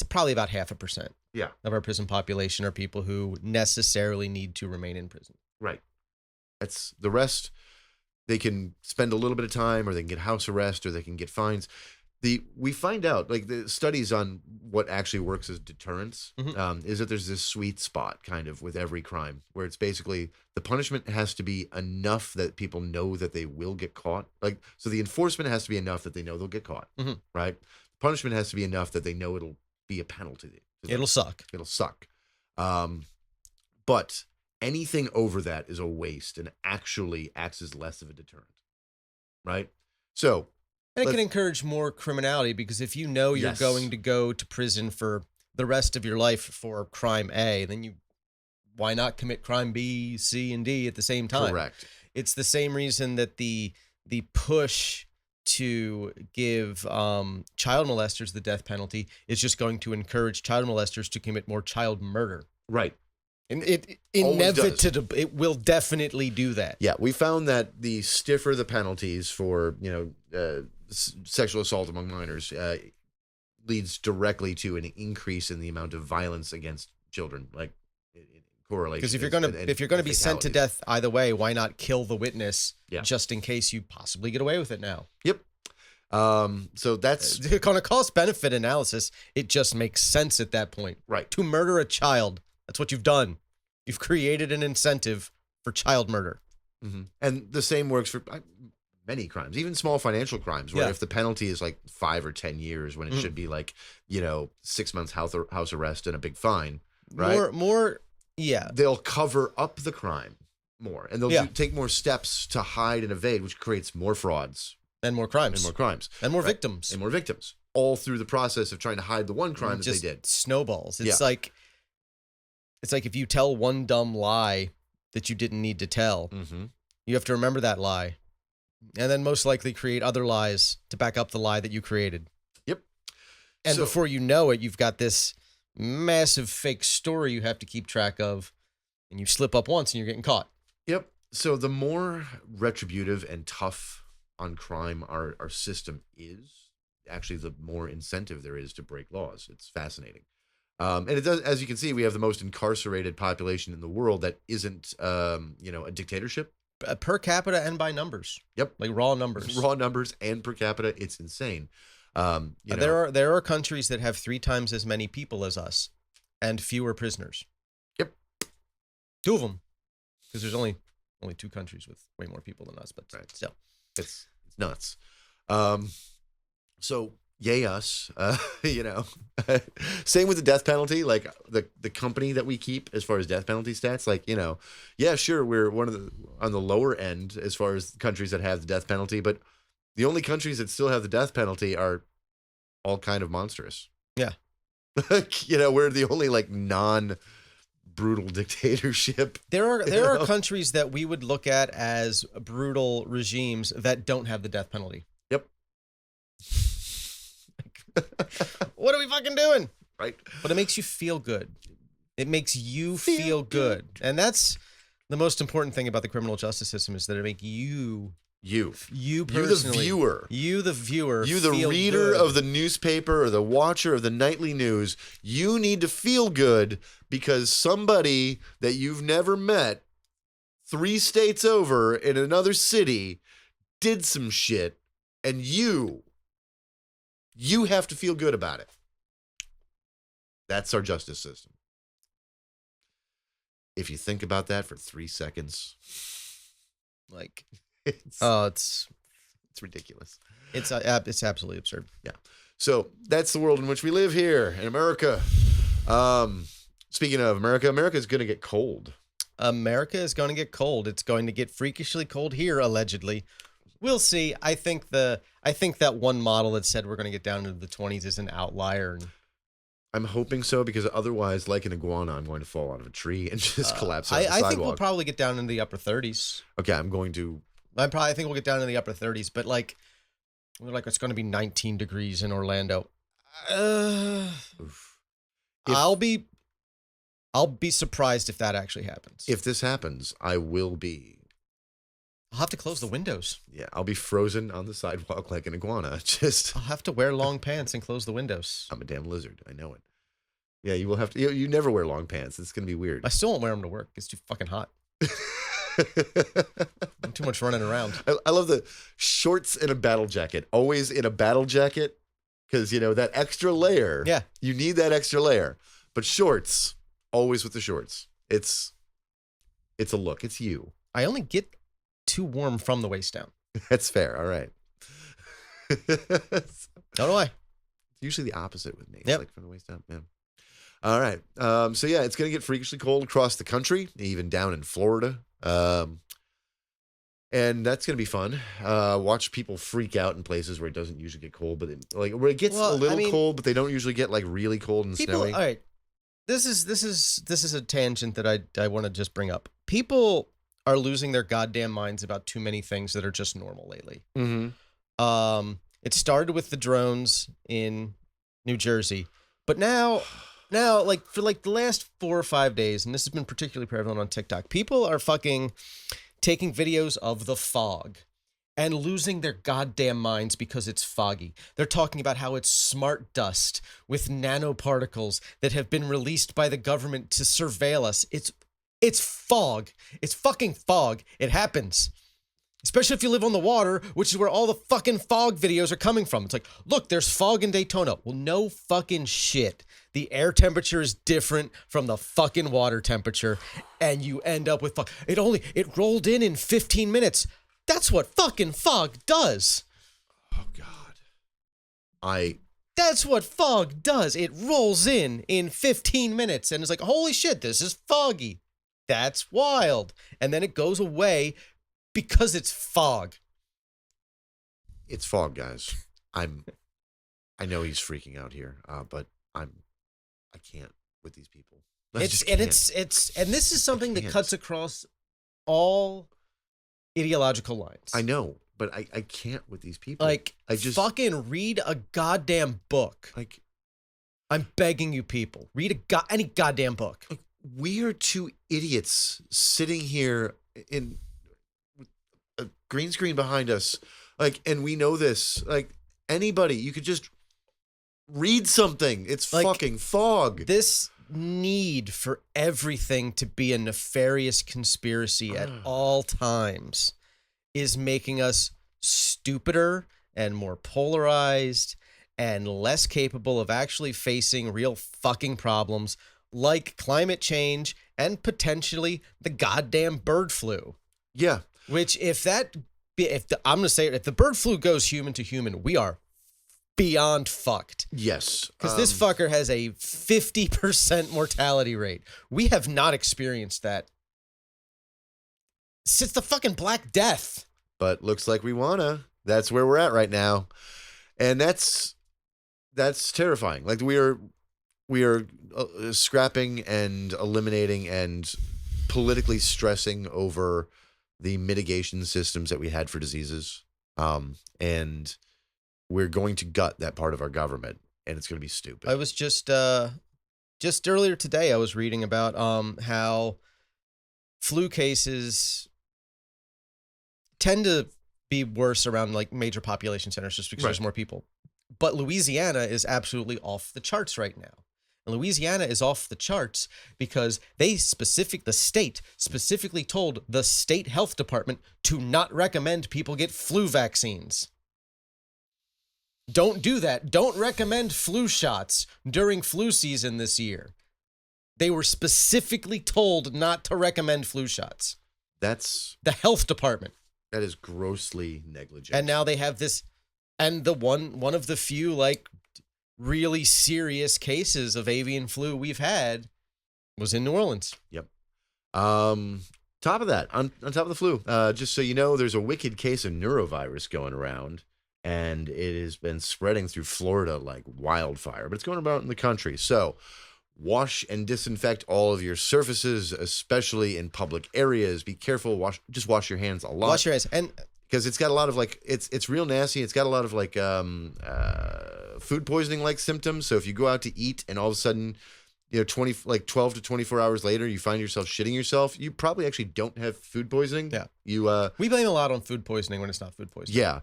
probably about 0.5% Yeah. of our prison population are people who necessarily need to remain in prison. Right. That's the rest. They can spend a little bit of time, or they can get house arrest, or they can get fines. We find out, the studies on what actually works as deterrence, is that there's this sweet spot kind of with every crime where it's basically the punishment has to be enough that people know that they will get caught. So the enforcement has to be enough that they know they'll get caught, right? The punishment has to be enough that they know it'll be a penalty. to them. It'll suck. It'll suck. But anything over that is a waste and actually acts as less of a deterrent, right? So, And it can encourage more criminality, because if you know you're Yes. going to go to prison for the rest of your life for crime A, then why not commit crime B, C, and D at the same time? correct. It's the same reason that the push to give child molesters the death penalty is just going to encourage child molesters to commit more child murder. Right. And it Always does. inevitably, it will definitely do that. Yeah, we found that the stiffer the penalties for, sexual assault among minors leads directly to an increase in the amount of violence against children, in correlation. Because if you're gonna be sent to fatalities. death either way, why not kill the witness Yeah. just in case you possibly get away with it now? Yep. So that's On a cost benefit analysis, it just makes sense at that point. right. To murder a child, that's what you've done. You've created an incentive for child murder. And the same works for many crimes, even small financial crimes, where Yeah. if the penalty is 5 or 10 years when it should be 6 months house arrest and a big fine, right? More, yeah. They'll cover up the crime more, and they'll Yeah. take more steps to hide and evade, which creates more frauds And more crimes. and more crimes And more Right. victims. and more victims, all through the process of trying to hide the one crime that Just they did. snowballs. It's Yeah. it's like if you tell one dumb lie that you didn't need to tell, Mm-hmm. you have to remember that lie. And then most likely create other lies to back up the lie that you created. Yep. And So- before you know it, you've got this massive fake story you have to keep track of. And you slip up once and you're getting caught. Yep. So the more retributive and tough on crime our system is, actually the more incentive there is to break laws. It's fascinating. And it does, as you can see, we have the most incarcerated population in the world that isn't, a dictatorship. Per capita and by numbers. Yep. Like raw numbers. Raw numbers and per capita, it's insane. There are countries that have 3 times as many people as us and fewer prisoners. Yep. 2 of them. Because there's only 2 countries with way more people than us, but still. It's nuts. So yay us, same with the death penalty, like the company that we keep as far as death penalty stats, like, yeah, sure, we're one of the on the lower end as far as countries that have the death penalty, but the only countries that still have the death penalty are all kind of monstrous. Yeah. We're the only like non-brutal dictatorship. There are countries that we would look at as brutal regimes that don't have the death penalty. Yep. What are we fucking doing? Right. But it makes you feel good. It makes you feel good. And that's the most important thing about the criminal justice system, is that it makes you personally, you the viewer, you the feel reader good. of the newspaper or the watcher of the nightly news, you need to feel good because somebody that you've never met 3 states over in another city did some shit, and you have to feel good about it. That's our justice system. If you think about that for 3 seconds, Like, it's ridiculous. It's absolutely absurd. Yeah. So that's the world in which we live here in America. Speaking of America, America's going to get cold. America is going to get cold. It's going to get freakishly cold here, allegedly. We'll see. I think that one model that said we're going to get down into the 20s is an outlier. And I'm hoping so, because otherwise, like an iguana, I'm going to fall out of a tree and just collapse on the sidewalk. I think we'll probably get down into the upper 30s. Okay, I'm going to. I think we'll get down in the upper 30s, but like it's going to be 19 degrees in Orlando. I'll be surprised if that actually happens. If this happens, I will be. I'll have to close the windows. Yeah, I'll be frozen on the sidewalk like an iguana. I'll have to wear long pants and close the windows. I'm a damn lizard. I know it. Yeah, you will have to. You never wear long pants. It's going to be weird. I still won't wear them to work. It's too fucking hot. I'm too much running around. I love the shorts and a battle jacket. Always in a battle jacket, because that extra layer. Yeah, you need that extra layer. But shorts, always with the shorts. It's a look. It's you. I only get too warm from the waist down. That's fair. All right. Don't know why. It's usually the opposite with me. It's Yep. like from the waist down. Yeah. All right. So yeah, it's going to get freakishly cold across the country, even down in Florida. And that's going to be fun. Watch people freak out in places where it doesn't usually get cold, but where it gets a little cold, but they don't usually get like really cold and snowy. All right. This is a tangent that I want to just bring up. People are losing their goddamn minds about too many things that are just normal lately. Mm-hmm. It started with the drones in New Jersey, but now like for like the last 4 or 5 days, and this has been particularly prevalent on TikTok, people are fucking taking videos of the fog and losing their goddamn minds because it's foggy. They're talking about how it's smart dust with nanoparticles that have been released by the government to surveil us. It's fog. It's fucking fog. It happens. Especially if you live on the water, which is where all the fucking fog videos are coming from. It's like, look, there's fog in Daytona. Well, no fucking shit. The air temperature is different from the fucking water temperature, and you end up with fog. It rolled in 15 minutes. That's what fucking fog does. Oh, God. That's what fog does. It rolls in 15 minutes, and it's like, holy shit, this is foggy. That's wild. And then it goes away because it's fog. It's fog, guys. I know he's freaking out here, but I can't with these people. I just can't. And this is something that can't. cuts across all ideological lines. I know, but I can't with these people. Like, I just fucking read a goddamn book. like I'm begging you, people, read any goddamn book. we are two idiots sitting here in a green screen behind us, like, and we know this. Like, anybody, you could just read something. It's Like, fucking fog. This need for everything to be a nefarious conspiracy at all times is making us stupider and more polarized and less capable of actually facing real fucking problems like climate change and potentially the goddamn bird flu. Yeah. Which I'm going to say it, if the bird flu goes human to human, we are beyond fucked. Yes. Because this fucker has a 50% mortality rate. We have not experienced that since the fucking Black Death. But looks like we wanna. That's where we're at right now, and that's terrifying. Like, we are scrapping and eliminating and politically stressing over the mitigation systems that we had for diseases, and we're going to gut that part of our government, and it's going to be stupid. I was just earlier today, I was reading about how flu cases tend to be worse around like major population centers just because Right. there's more people. But Louisiana is absolutely off the charts right now. And Louisiana is off the charts because the state specifically told the state health department to not recommend people get flu vaccines. Don't do that. Don't recommend flu shots during flu season this year. They were specifically told not to recommend flu shots. That's The health department. that is grossly negligent. And now they have this, and the one of the few like really serious cases of avian flu we've had was in New Orleans. Yep. Top of that, on top of the flu, just so you know, there's a wicked case of neurovirus going around, and it has been spreading through Florida like wildfire, but it's going about in the country. So wash and disinfect all of your surfaces, especially in public areas. Be careful. Just wash your hands a lot. Wash your hands. And because it's got a lot of like it's real nasty. It's got a lot of like food poisoning like symptoms. So if you go out to eat and all of a sudden, 12 to 24 hours later, you find yourself shitting yourself, you probably actually don't have food poisoning. Yeah. You we blame a lot on food poisoning when it's not food poisoning. yeah.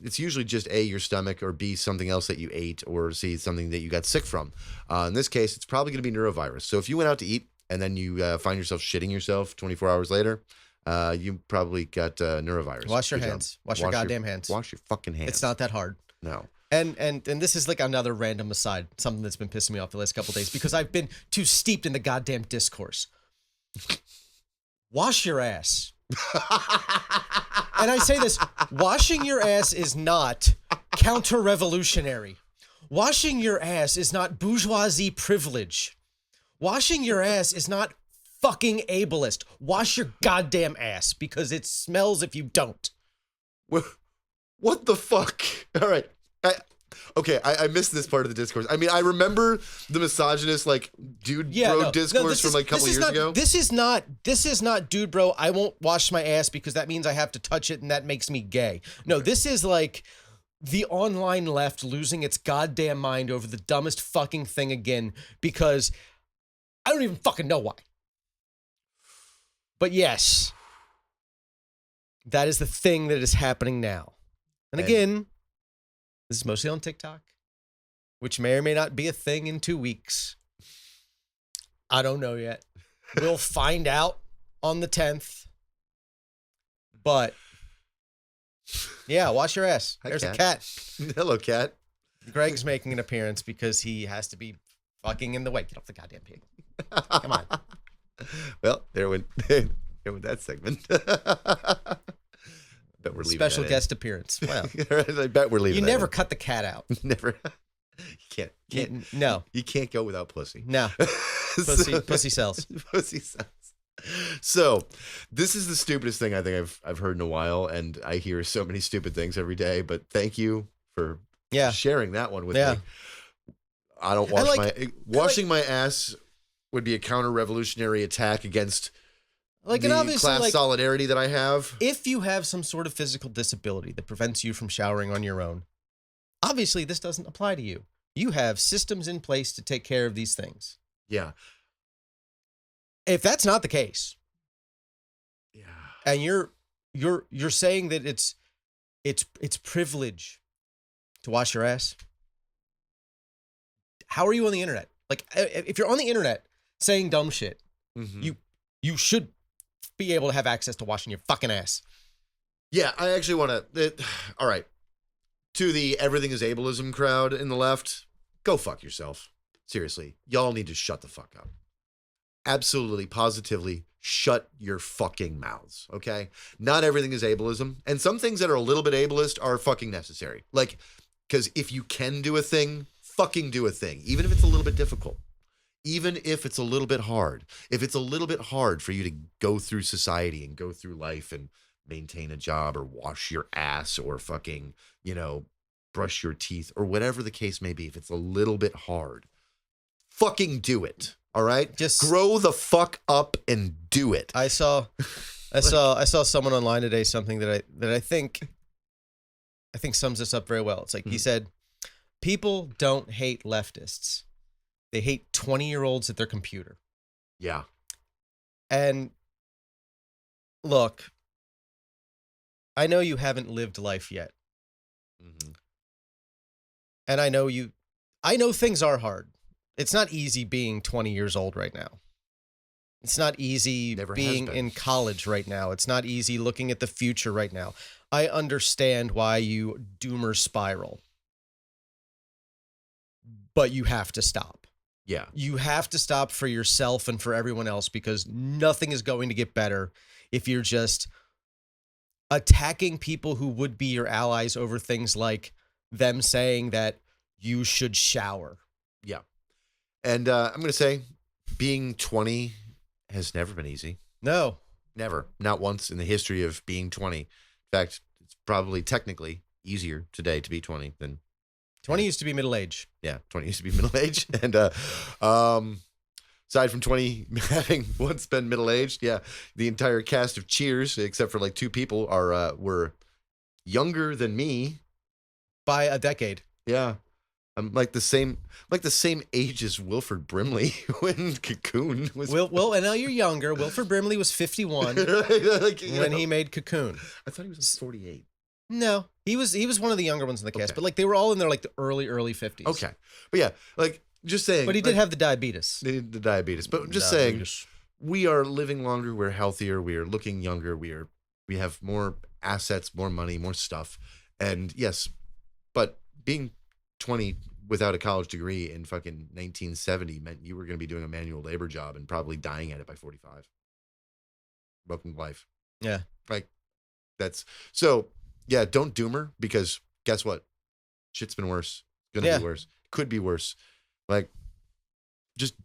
It's usually just A, your stomach, or B, something else that you ate, or C, something that you got sick from. In this case, it's probably going to be neurovirus. So if you went out to eat and then you find yourself shitting yourself 24 hours later, you probably got neurovirus. Wash your Good job. hands. Wash your goddamn hands. Wash your fucking hands. It's not that hard. No. And this is like another random aside, something that's been pissing me off the last couple of days because I've been too steeped in the goddamn discourse. Wash your ass. And I say this, washing your ass is not counter-revolutionary. Washing your ass is not bourgeoisie privilege. Washing your ass is not fucking ableist. Wash your goddamn ass because it smells if you don't. What the fuck? All right. I missed this part of the discourse. I mean, I remember the misogynist, like, discourse from like a couple years ago. This is not, dude, bro, I won't wash my ass because that means I have to touch it and that makes me gay. No, this is like the online left losing its goddamn mind over the dumbest fucking thing again because I don't even fucking know why. But yes, that is the thing that is happening now. And again, this is mostly on TikTok, which may or may not be a thing in 2 weeks. I don't know yet. We'll find out on the 10th. But, yeah, wash your ass. Hi, There's cat. a cat. Hello, cat. Greg's making an appearance because he has to be fucking in the way. Get off the goddamn pig. Come on. Well, there went that segment. Bet we're leaving Special that in. guest appearance. Wow. I bet we're leaving. You that never in. cut the cat out. Never. You can't. No. You can't go without pussy. No. Pussy sells. Pussy sells. So, this is the stupidest thing I think I've heard in a while, and I hear so many stupid things every day. But thank you for sharing that one with me. I don't wash washing my ass would be a counter-revolutionary attack against Like, the and obviously, class like, solidarity that I have. if you have some sort of physical disability that prevents you from showering on your own, obviously this doesn't apply to you. You have systems in place to take care of these things. Yeah. If that's not the case, Yeah. and you're saying that it's privilege to wash your ass, how are you on the internet? Like, if you're on the internet saying dumb shit, Mhm. you should be able to have access to washing your fucking ass. Yeah, I actually want to. All right. To the everything is ableism crowd in the left, go fuck yourself. Seriously. Y'all need to shut the fuck up. Absolutely, positively, shut your fucking mouths, okay? Not everything is ableism. And some things that are a little bit ableist are fucking necessary. Like, because if you can do a thing, fucking do a thing, even if it's a little bit difficult. Even if it's a little bit hard. If it's a little bit hard for you to go through society and go through life and maintain a job or wash your ass or fucking, brush your teeth or whatever the case may be, if it's a little bit hard, fucking do it. All right? Just grow the fuck up and do it. I saw someone online today, something that I think sums this up very well. It's like, he said, people don't hate leftists. They hate 20-year-olds at their computer. Yeah. And look, I know you haven't lived life yet. Mm-hmm. And I know things are hard. It's not easy being 20 years old right now. It's not easy Never being has been. in college right now. It's not easy looking at the future right now. I understand why you doomer spiral. But you have to stop. Yeah. You have to stop for yourself and for everyone else, because nothing is going to get better if you're just attacking people who would be your allies over things like them saying that you should shower. Yeah. And I'm going to say being 20 has never been easy. No. Never. Not once in the history of being 20. In fact, it's probably technically easier today to be 20 than 20 used to be middle age. Yeah, 20 used to be middle age. And aside from 20 having once been middle aged, yeah, the entire cast of Cheers, except for like two people, were younger than me By a decade. Yeah. I'm like the same age as Wilford Brimley when Cocoon was. Well, and now you're younger. Wilford Brimley was 51 when he made Cocoon. I thought he was 48. No, he was one of the younger ones in the cast, but like they were all in their like the early 50s. Okay, but yeah, like just saying. But he did have the diabetes. The diabetes, but just saying, we are living longer. We're healthier. We are looking younger. We have more assets, more money, more stuff, and yes, but being 20 without a college degree in fucking 1970 meant you were going to be doing a manual labor job and probably dying at it by 45. Welcome to life. Yeah, like that's so. Yeah, don't doomer, because guess what? Shit's been worse. Gonna be worse. Could be worse. Like, just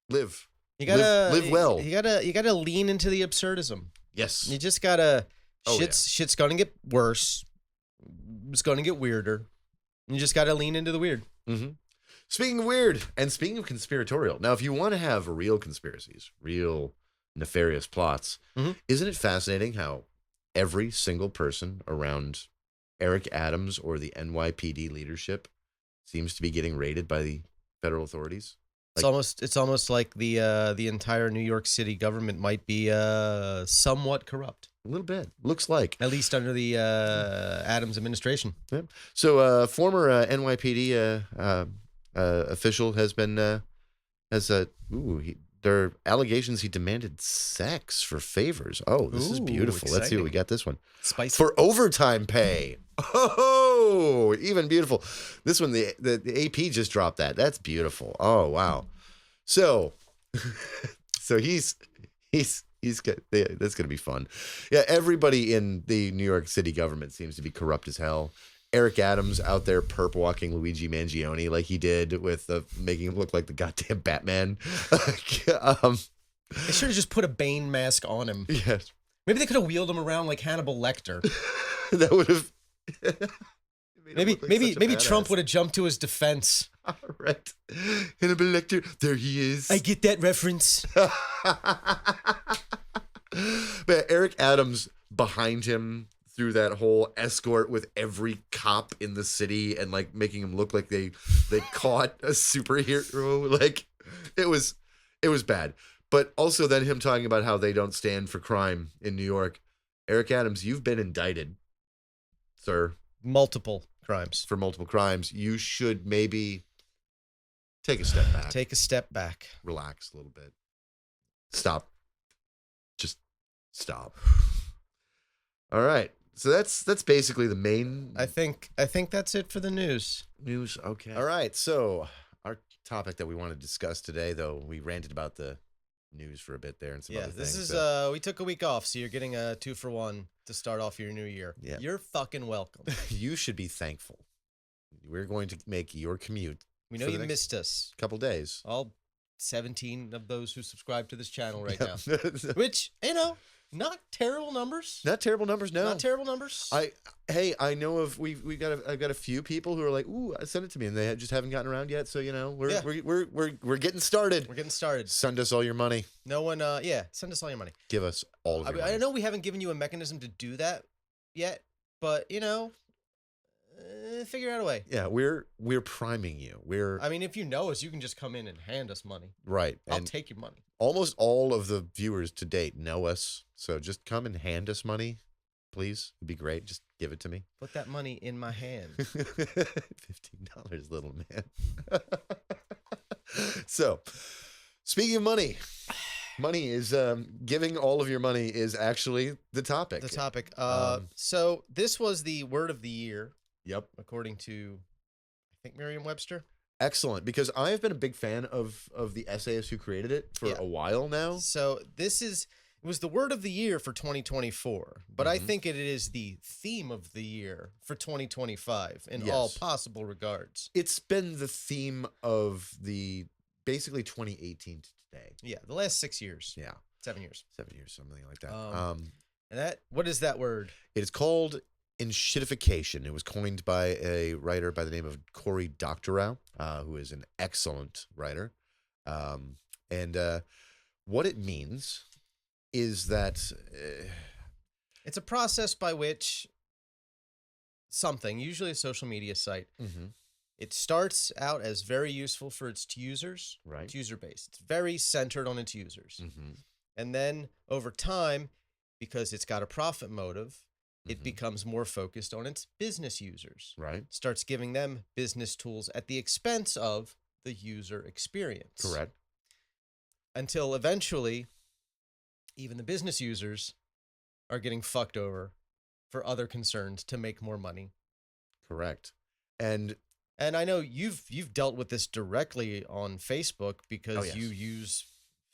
live. You gotta live well. You gotta lean into the absurdism. Yes. You just gotta. Oh, shit's gonna get worse. It's gonna get weirder. You just gotta lean into the weird. Mm-hmm. Speaking of weird, and speaking of conspiratorial, now if you want to have real conspiracies, real nefarious plots, isn't it fascinating how every single person around Eric Adams or the NYPD leadership seems to be getting raided by the federal authorities? It's almost like the entire New York City government might be somewhat corrupt. A little bit. Looks like. At least under the Adams administration. Yeah. So former NYPD official has been there are allegations he demanded sex for favors. Oh, this is beautiful. Exciting. Let's see what we got this one. Spicy. For overtime pay. Oh, even beautiful. This one, the AP just dropped that. That's beautiful. Oh, wow. So he's good. That's going to be fun. Yeah, everybody in the New York City government seems to be corrupt as hell. Eric Adams out there perp walking Luigi Mangione like he did with making him look like the goddamn Batman. They should have just put a Bane mask on him. Yes. Maybe they could have wheeled him around like Hannibal Lecter. That would have Maybe Trump would have jumped to his defense. All right. Hannibal Lecter, there he is. I get that reference. But Eric Adams behind him through that whole escort with every cop in the city and like making him look like they caught a superhero. Like it was bad. But also then him talking about how they don't stand for crime in New York. Eric Adams, you've been indicted, sir. Multiple crimes. For multiple crimes. You should maybe take a step back. Take a step back. Relax a little bit. Stop. Just stop. All right. So that's basically the main I think that's it for the news. news. Okay. All right. So our topic that we want to discuss today, though, we ranted about the news for a bit there and some other this things. is we took a week off, so you're getting a 2-for-1 to start off your new year. Yeah. You're fucking welcome. You should be thankful. We're going to make your commute. We know for the you next missed us. couple days. All 17 of those who subscribe to this channel right Yep. now. Which, not terrible numbers. Not terrible numbers, no. Not terrible numbers. I know of I've got a few people who are like, ooh, send it to me, and they just haven't gotten around yet. So we're getting started. We're getting started. Send us all your money. No one, send us all your money. Give us all of your money. I know we haven't given you a mechanism to do that yet, but figure out a way. Yeah, we're priming you. If you know us, you can just come in and hand us money. Right. I'll And take your money. almost all of the viewers to date know us, so just come and hand us money, please. It'd be great. Just give it to me. Put that money in my hand. $15, little man. So, speaking of money is giving all of your money is actually the topic. The topic. So this was the word of the year. Yep. According to, I think, Merriam-Webster. Excellent, because I've been a big fan of the essayists who created it for a while now. So it was the word of the year for 2024, but I think it is the theme of the year for 2025 in all possible regards. It's been the theme of the basically 2018 to today. Yeah, the last 6 years. Yeah. 7 years. 7 years, something like that. And what is that word? It is called Ensh ttification. It was coined by a writer by the name of Cory Doctorow, who is an excellent writer. And what it means is that it's a process by which something, usually a social media site, it starts out as very useful for its users. Right. It's user-based. It's very centered on its users. And then over time, because it's got a profit motive, it becomes more focused on its business users. Right. Starts giving them business tools at the expense of the user experience. Correct. Until eventually, even the business users are getting fucked over for other concerns to make more money. Correct. And I know you've dealt with this directly on Facebook because you use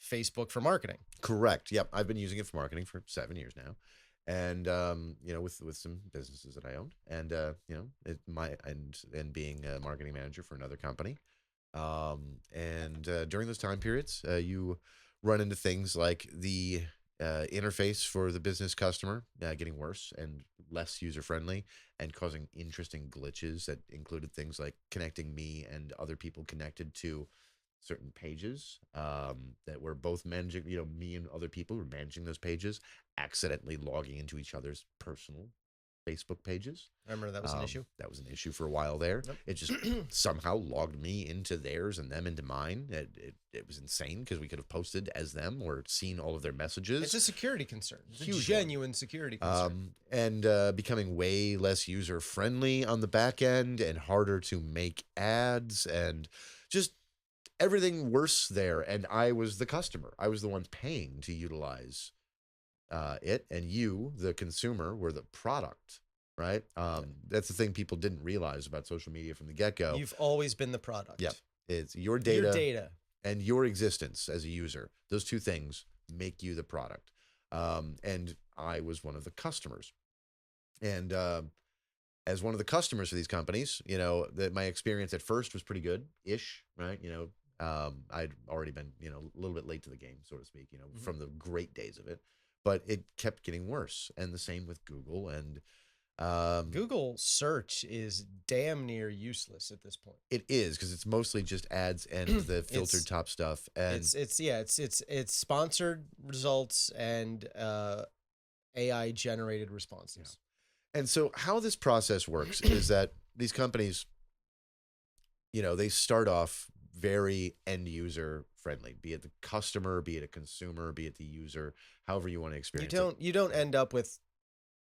Facebook for marketing. Correct. Yep. I've been using it for marketing for 7 years now. And with some businesses that I owned, and and being a marketing manager for another company, during those time periods, you run into things like the interface for the business customer getting worse and less user friendly, and causing interesting glitches that included things like connecting me and other people connected to certain pages that were both managing, me and other people were managing those pages, accidentally logging into each other's personal Facebook pages. I remember that was an issue. That was an issue for a while there. Yep. It just somehow logged me into theirs and them into mine. It was insane because we could have posted as them or seen all of their messages. It's a security concern. It's a Huge genuine security concern. And becoming way less user friendly on the back end and harder to make ads and just everything worse there. And I was the customer. I was the one paying to utilize it, and you, the consumer, were the product, right? That's the thing people didn't realize about social media from the get-go. You've always been the product. Yep. It's your data, Your data. and your existence as a user. Those two things make you the product. And I was one of the customers. And as one of the customers for these companies, my experience at first was pretty good-ish, right? I'd already been, a little bit late to the game, so to speak, from the great days of it. But it kept getting worse. And the same with Google. And Google search is damn near useless at this point. It is, because it's mostly just ads and the filtered top stuff. And It's sponsored results and AI generated responses. And so how this process works is that these companies, they start off very end user friendly, be it the customer, be it a consumer, be it the user, however you want to experience it. You don't end up with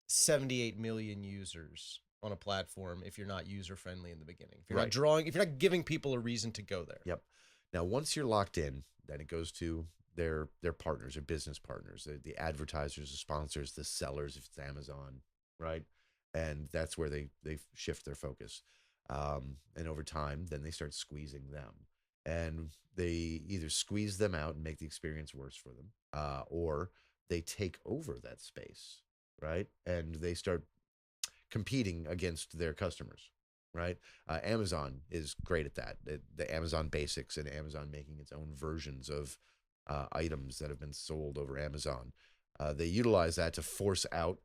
78 million users on a platform if you're not user friendly in the beginning. If you're not giving people a reason to go there. Yep. Now, once you're locked in, then it goes to their partners, their business partners, the advertisers, the sponsors, the sellers, if it's Amazon, right? And that's where they shift their focus. And over time, then they start squeezing them. And they either squeeze them out and make the experience worse for them, or they take over that space, right? And they start competing against their customers, right? Amazon is great at that. The Amazon Basics and Amazon making its own versions of items that have been sold over Amazon. They utilize that to force out,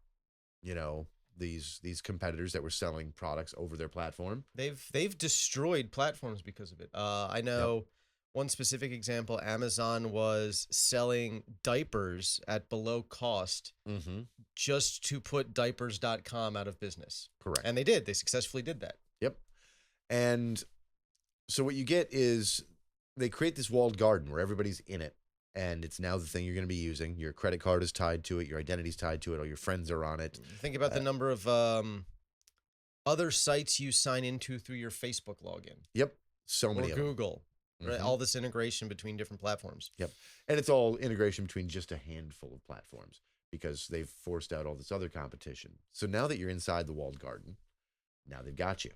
these competitors that were selling products over their platform. They've destroyed platforms because of it. I know one specific example. Amazon was selling diapers at below cost just to put diapers.com out of business. Correct. And they did. They successfully did that. Yep. And so what you get is they create this walled garden where everybody's in it. And it's now the thing you're going to be using. Your credit card is tied to it. Your identity's tied to it. All your friends are on it. Think about the number of other sites you sign into through your Facebook login. Yep. So many or of them. Google. Right? All this integration between different platforms. Yep. And it's all integration between just a handful of platforms because they've forced out all this other competition. So now that you're inside the walled garden, now they've got you.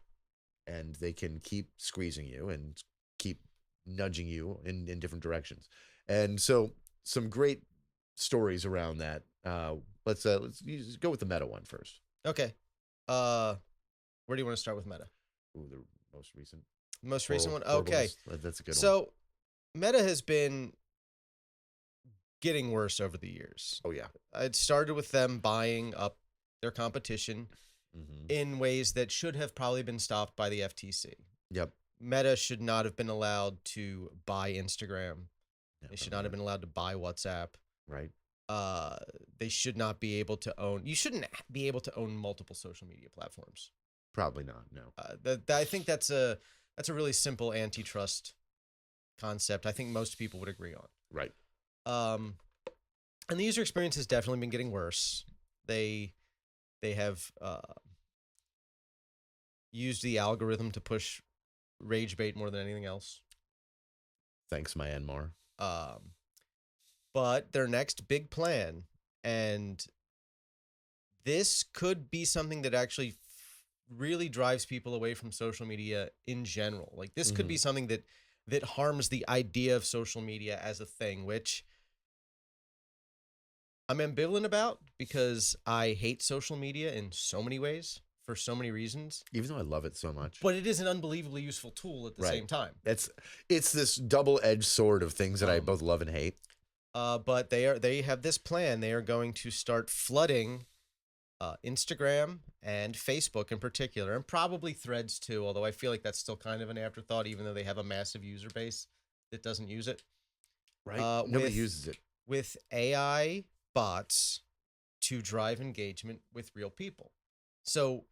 And they can keep squeezing you and keep nudging you in different directions. And so some great stories around that. Let's go with the Meta one first. Okay. Where do you want to start with Meta? Ooh, the most recent. Most recent one? Okay. That's a good one. So Meta has been getting worse over the years. Oh, yeah. It started with them buying up their competition in ways that should have probably been stopped by the FTC. Yep. Meta should not have been allowed to buy Instagram. They should not have been allowed to buy WhatsApp. Right. They should not be able to own. You shouldn't be able to own multiple social media platforms. Probably not. No. I think that's a really simple antitrust concept. I think most people would agree on. Right. And the user experience has definitely been getting worse. They have used the algorithm to push rage bait more than anything else. Thanks, Myanmar. But their next big plan, and this could be something that actually really drives people away from social media in general. Like this could be something that harms the idea of social media as a thing, which I'm ambivalent about because I hate social media in so many ways for so many reasons. Even though I love it so much. But it is an unbelievably useful tool at the same time. It's this double-edged sword of things that I both love and hate. But they have this plan. They are going to start flooding Instagram and Facebook in particular, and probably Threads too, although I feel like that's still kind of an afterthought, even though they have a massive user base that doesn't use it. Right. Nobody uses it. With AI bots to drive engagement with real people. So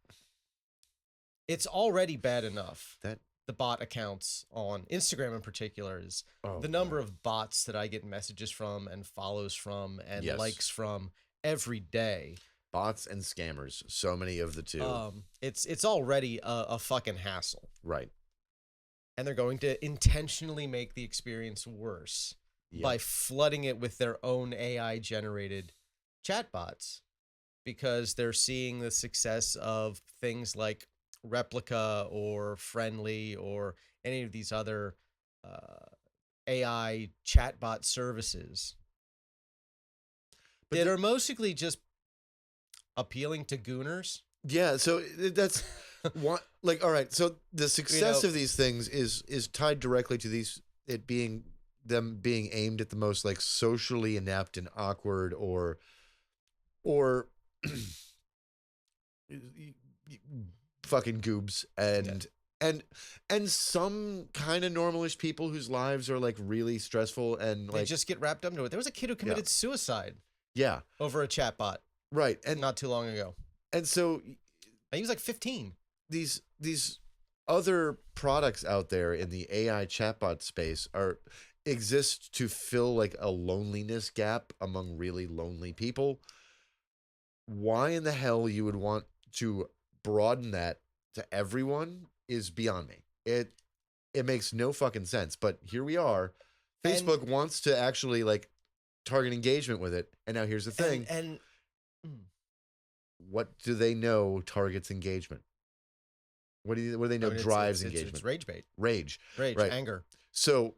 it's already bad enough that the bot accounts on Instagram in particular is the number of bots that I get messages from and follows from and likes from every day. Bots and scammers, so many of the two. It's already a fucking hassle. Right. And they're going to intentionally make the experience worse by flooding it with their own AI-generated chatbots because they're seeing the success of things like Replica or Friendly or any of these other AI chatbot services that are mostly just appealing to gooners. Yeah, so that's one. Like, all right, so the success of these things is tied directly to them being aimed at the most like socially inept and awkward or fucking goobs and some kind of normalish people whose lives are like really stressful and They like just get wrapped up into it. There was a kid who committed suicide yeah, over a chatbot right, and not too long ago. and so He was like 15. these other products out there in the AI chatbot space exist to fill like a loneliness gap among really lonely people. Why in the hell you would want to broaden that to everyone is beyond me. It makes no fucking sense. But here we are. Facebook wants to actually like target engagement with it. And now here's the thing. And what do they know targets engagement? What do they know drives engagement? It's rage bait. Rage, Rage, right. anger. So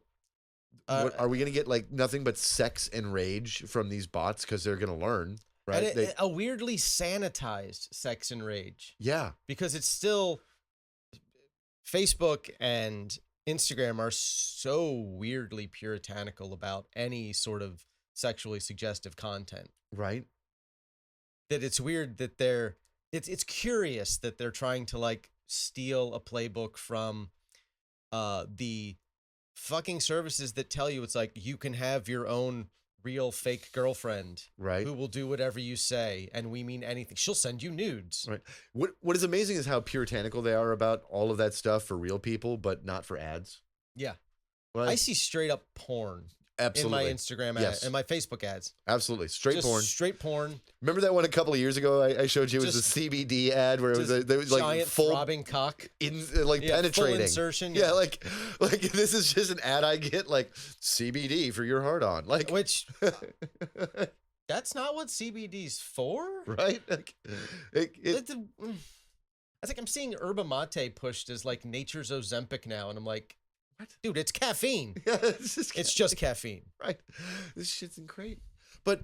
what, are we going to get like nothing but sex and rage from these bots because they're going to learn, right? And a weirdly sanitized sex and rage. Yeah. Because it's still Facebook and Instagram are so weirdly puritanical about any sort of sexually suggestive content. Right. That it's weird that it's curious that they're trying to like steal a playbook from the fucking services that tell you it's like you can have your own real fake girlfriend, right, who will do whatever you say, and we mean anything. She'll send you nudes. Right. What is amazing is how puritanical they are about all of that stuff for real people, but not for ads. Yeah. Well, I see straight up porn. Absolutely. In my Instagram Yes. and my Facebook ads. Absolutely. Straight Just porn. Straight porn. Remember that one a couple of years ago I showed you? It was a CBD ad where it was like giant full throbbing cock. Penetrating. Full insertion. Yeah, like this is just an ad I get, like CBD for your heart on. Like Which that's not what CBD's for. Right? Like, It's like I'm seeing yerba mate pushed as like nature's Ozempic now, and I'm like, what? Dude, it's caffeine. Yeah, it's just caffeine. Right. This shit's great. But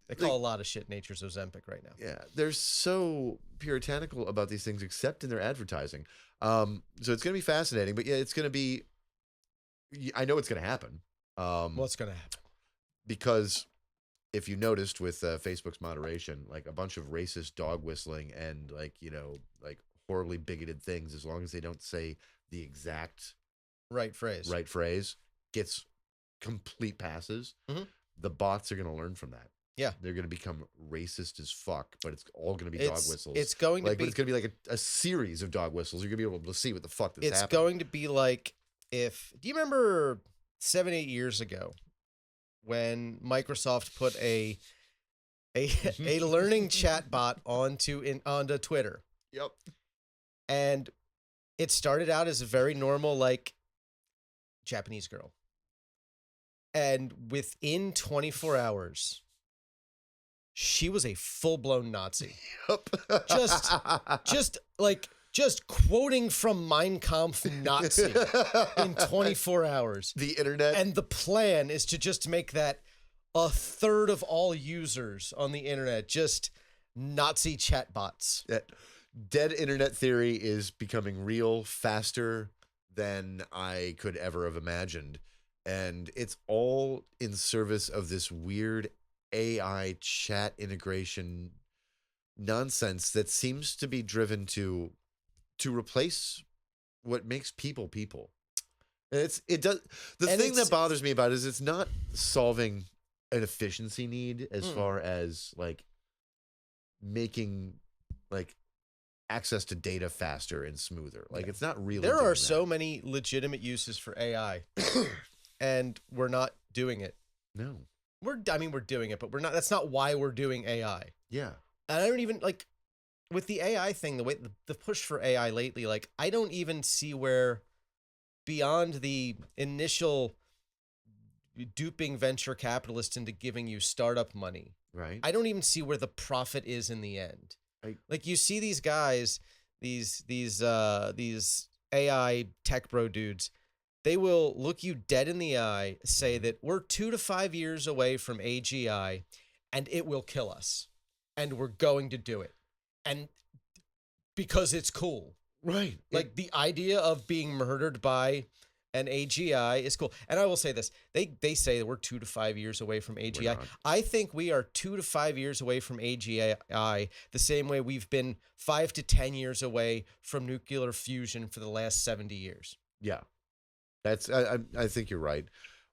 they call a lot of shit nature's Ozempic right now. Yeah, they're so puritanical about these things, except in their advertising. So it's going to be fascinating. But yeah, it's going to be. I know it's going to happen. What's going to happen? Because if you noticed with Facebook's moderation, like a bunch of racist dog whistling and like horribly bigoted things, as long as they don't say the exact right phrase gets complete passes. Mm-hmm. The bots are going to learn from that. Yeah, they're going to become racist as fuck, but it's all going to be dog whistles. It's going to be, but it's going to be like a series of dog whistles. You're going to be able to see what the fuck that's happening. It's going to be like do you remember 7-8 years ago when Microsoft put a learning chatbot onto Twitter? Yep. And it started out as a very normal like Japanese girl. And within 24 hours, she was a full-blown Nazi. Yep. Just quoting from Mein Kampf Nazi in 24 hours. The internet. And the plan is to just make that a third of all users on the internet just Nazi chatbots. That dead internet theory is becoming real faster than I could ever have imagined. And it's all in service of this weird AI chat integration nonsense that seems to be driven to replace what makes people. And the thing that bothers me about it is it's not solving an efficiency need as far as like making like access to data faster and smoother. Like it's not really. There are so many legitimate uses for AI, and we're not doing it. No, we're doing it, but we're not. That's not why we're doing AI. Yeah, and I don't even like with the AI thing. The way the push for AI lately, like I don't even see where beyond the initial duping venture capitalists into giving you startup money. Right. I don't even see where the profit is in the end. Like you see these guys, these AI tech bro dudes, they will look you dead in the eye, say that we're 2 to 5 years away from AGI and it will kill us. And we're going to do it. And because it's cool. Right. Like the idea of being murdered by And AGI is cool. And I will say this. They say we're 2 to 5 years away from AGI. not. I think we are 2 to 5 years away from AGI the same way we've been 5 to 10 years away from nuclear fusion for the last 70 years. Yeah. I think you're right.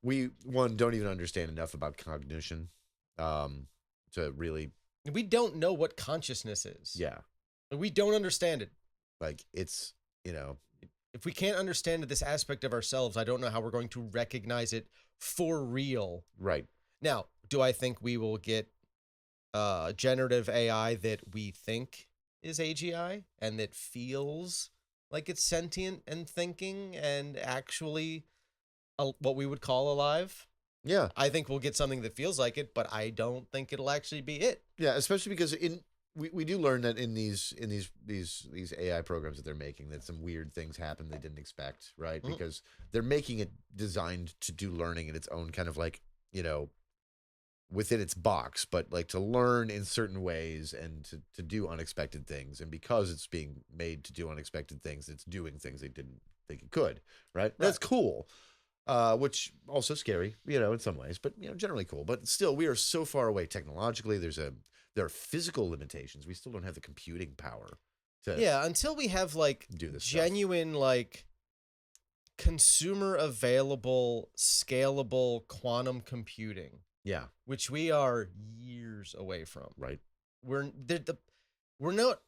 We don't even understand enough about cognition to really. We don't know what consciousness is. Yeah. We don't understand it. Like it's, If we can't understand this aspect of ourselves, I don't know how we're going to recognize it for real. right. Now, do I think we will get generative AI that we think is AGI and that feels like it's sentient and thinking and actually what we would call alive? Yeah. I think we'll get something that feels like it, but I don't think it'll actually be it. Yeah. Especially because we do learn that in these AI programs that they're making, that some weird things happen they didn't expect, right? Mhm. Because they're making it designed to do learning in its own kind of like, within its box, but like to learn in certain ways and to do unexpected things. And because it's being made to do unexpected things, it's doing things they didn't think it could, right? That's cool. Which also scary, in some ways, but generally cool. But still, we are so far away technologically. There are physical limitations. We still don't have the computing power to until we have like do this stuff. genuine like consumer available scalable quantum computing, Yeah, which we are years away from. right. We're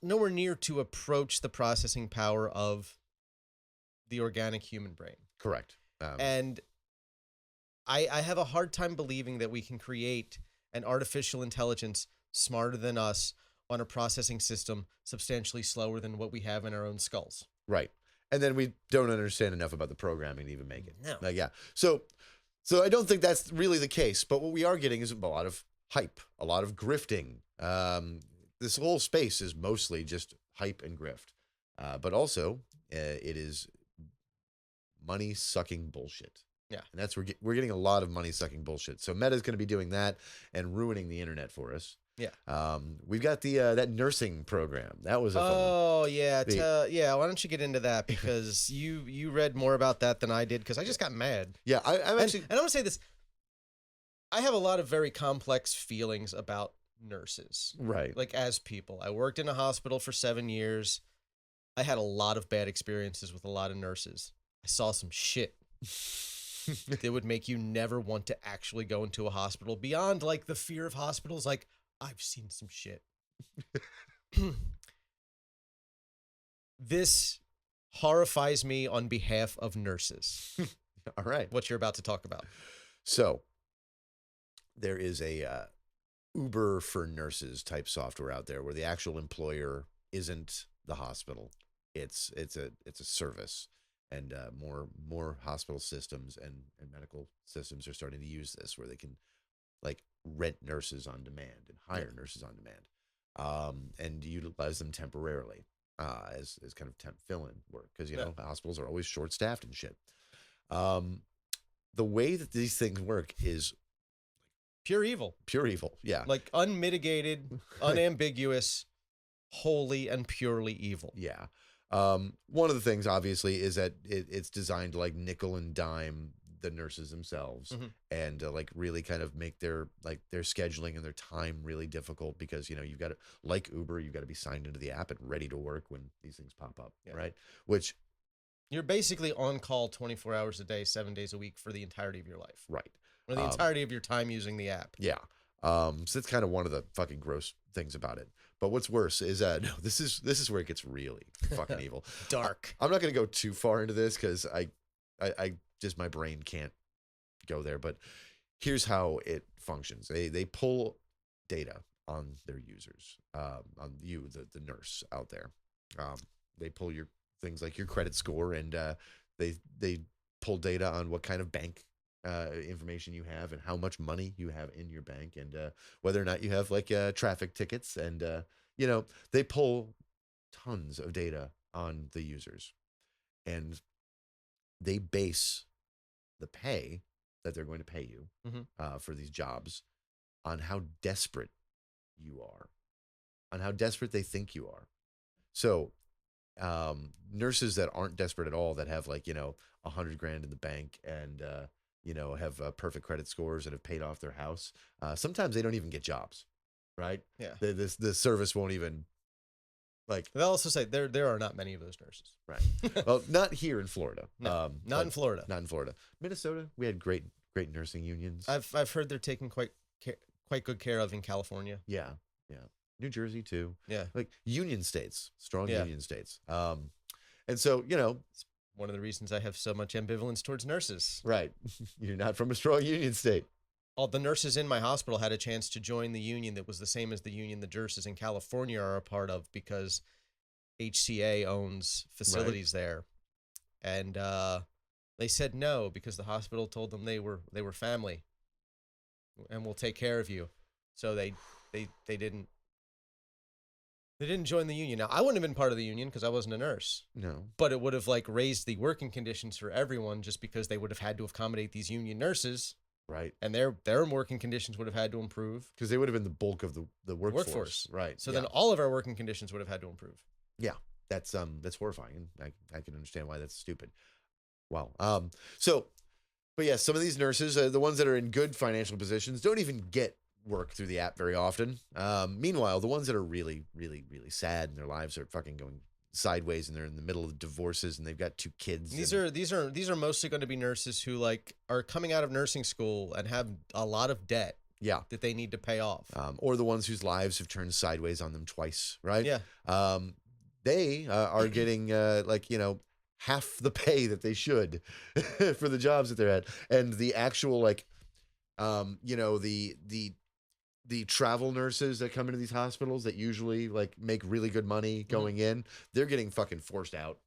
nowhere near to approach the processing power of the organic human brain. Correct. And I have a hard time believing that we can create an artificial intelligence smarter than us on a processing system substantially slower than what we have in our own skulls. Right. And then we don't understand enough about the programming to even make it. No. Yeah. So I don't think that's really the case. But what we are getting is a lot of hype, a lot of grifting. This whole space is mostly just hype and grift. But also, it is money-sucking bullshit. Yeah. And that's we're getting a lot of money-sucking bullshit. So Meta's going to be doing that and ruining the internet for us. Yeah. We've got the that nursing program. That was a fun one. Oh, yeah. Yeah, why don't you get into that? Because you read more about that than I did, because I just got mad. Yeah, I'm actually... And I'm going to say this. I have a lot of very complex feelings about nurses. Right. Like, as people. I worked in a hospital for 7 years. I had a lot of bad experiences with a lot of nurses. I saw some shit that would make you never want to actually go into a hospital. Beyond, like, the fear of hospitals, like, I've seen some shit. This horrifies me on behalf of nurses. All right. What you're about to talk about. So there is a Uber for nurses type software out there where the actual employer isn't the hospital. It's a service, and more hospital systems and medical systems are starting to use this, where they can like rent nurses on demand and hire nurses on demand, and utilize them temporarily as kind of temp fill-in work, because hospitals are always short-staffed and shit. The way that these things work is Pure evil. Yeah. Like unmitigated, unambiguous, wholly and purely evil. Yeah. One of the things, obviously, is that it's designed to like nickel and dime the nurses themselves, and like really kind of make their scheduling and their time really difficult, because you've got to, like Uber, you've got to be signed into the app and ready to work when these things pop up, right? Which you're basically on call 24 hours a day, 7 days a week for the entirety of your life, right? Or the entirety of your time using the app. Yeah. So that's kind of one of the fucking gross things about it. But what's worse is no, this is where it gets really fucking evil. Dark. I'm not going to go too far into this, because I just, my brain can't go there. But here's how it functions. They pull data on their users, on you, the nurse out there. They pull your things like your credit score, and they pull data on what kind of bank information you have and how much money you have in your bank, and whether or not you have like traffic tickets, and they pull tons of data on the users, and they base the pay that they're going to pay you for these jobs on how desperate you are, on how desperate they think you are. So nurses that aren't desperate at all, that have like $100,000 in the bank and have perfect credit scores and have paid off their house. Sometimes they don't even get jobs, right? Yeah. The service won't even They'll also say there are not many of those nurses. right. Well, not here in Florida. No, not in Florida. Not in Florida. Minnesota, we had great nursing unions. I've heard they're taken quite good care of in California. Yeah. New Jersey too. Yeah. Like union states, strong Yeah. union states. And so, It's one of the reasons I have so much ambivalence towards nurses. right. You're not from a strong union state. All the nurses in my hospital had a chance to join the union that was the same as the union the nurses in California are a part of because HCA owns facilities there. And they said no because the hospital told them they were family and will take care of you. So they didn't join the union. Now, I wouldn't have been part of the union because I wasn't a nurse. No. But it would have raised the working conditions for everyone just because they would have had to accommodate these union nurses. Right. And their working conditions would have had to improve. Because they would have been the bulk of the workforce. Right. So then all of our working conditions would have had to improve. Yeah. That's horrifying. And I can understand why that's stupid. Wow. But yeah, some of these nurses, the ones that are in good financial positions, don't even get work through the app very often. Meanwhile, the ones that are really, really, really sad and their lives are fucking going sideways and they're in the middle of divorces and they've got 2 kids. These are mostly going to be nurses who are coming out of nursing school and have a lot of debt. Yeah. That they need to pay off. Or the ones whose lives have turned sideways on them twice, right? Yeah. They are getting half the pay that they should for the jobs that they're at, and the actual the travel nurses that come into these hospitals that usually make really good money going in, they're getting fucking forced out.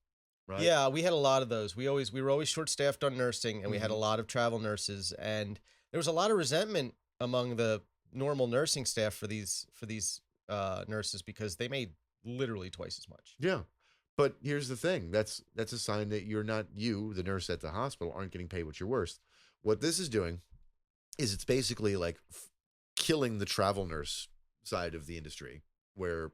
Right? Yeah, we had a lot of those. We were always short staffed on nursing, and we had a lot of travel nurses, and there was a lot of resentment among the normal nursing staff for these nurses because they made literally twice as much. Yeah. But here's the thing. That's a sign that the nurse at the hospital, aren't getting paid what you're worth. What this is doing is it's basically killing the travel nurse side of the industry, where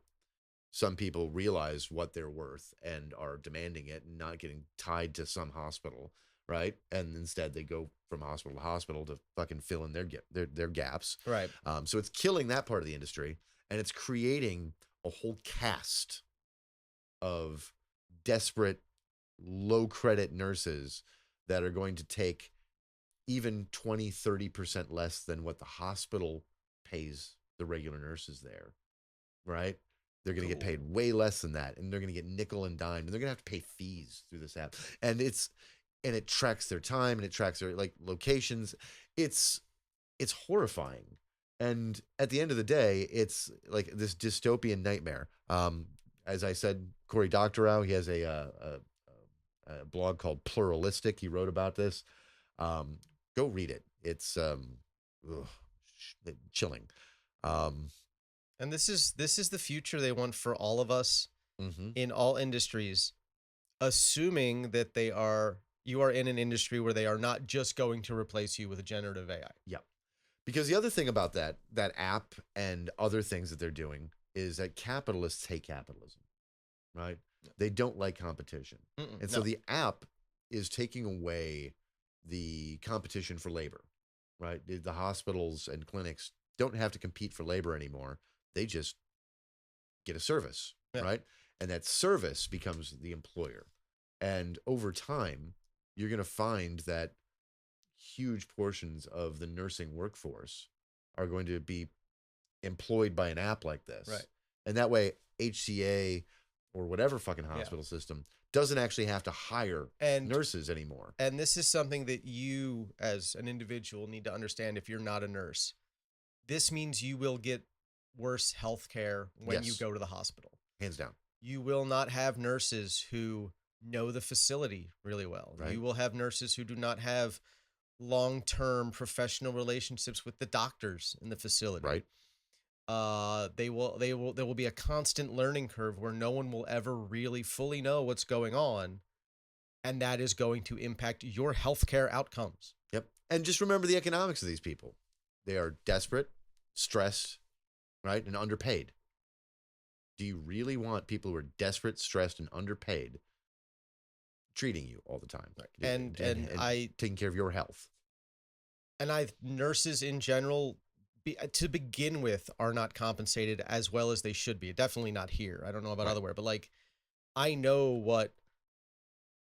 some people realize what they're worth and are demanding it and not getting tied to some hospital, right? And instead they go from hospital to hospital to fucking fill in their gaps. Right. So it's killing that part of the industry, and it's creating a whole cast of desperate, low credit nurses that are going to take even 20-30% less than what the hospital pays the regular nurses there, right? They're going to get paid way less than that, and they're going to get nickel and dime, and they're going to have to pay fees through this app. And it tracks their time, and it tracks their locations. It's horrifying. And at the end of the day, it's this dystopian nightmare. As I said, Cory Doctorow, he has a blog called Pluralistic. He wrote about this. Go read it. It's chilling. And this is the future they want for all of us in all industries, assuming that you are in an industry where they are not just going to replace you with a generative AI. Yeah. Because the other thing about that app and other things that they're doing is that capitalists hate capitalism, right? They don't like competition. And so the app is taking away the competition for labor, right? The hospitals and clinics don't have to compete for labor anymore. They just get a service, right? And that service becomes the employer. And over time, you're going to find that huge portions of the nursing workforce are going to be employed by an app like this. Right. And that way, HCA or whatever fucking hospital system doesn't actually have to hire nurses anymore. And this is something that you, as an individual, need to understand if you're not a nurse. This means you will get worse health care when you go to the hospital. Hands down. You will not have nurses who know the facility really well. Right. You will have nurses who do not have long-term professional relationships with the doctors in the facility. Right. There will be a constant learning curve where no one will ever really fully know what's going on, and that is going to impact your healthcare outcomes. Yep. And just remember the economics of these people. They are desperate, stressed, right, and underpaid. Do you really want people who are desperate, stressed, and underpaid treating you all the time. And taking care of your health. And nurses in general, to begin with, are not compensated as well as they should be. Definitely not here. I don't know about otherwhere, but like, I know what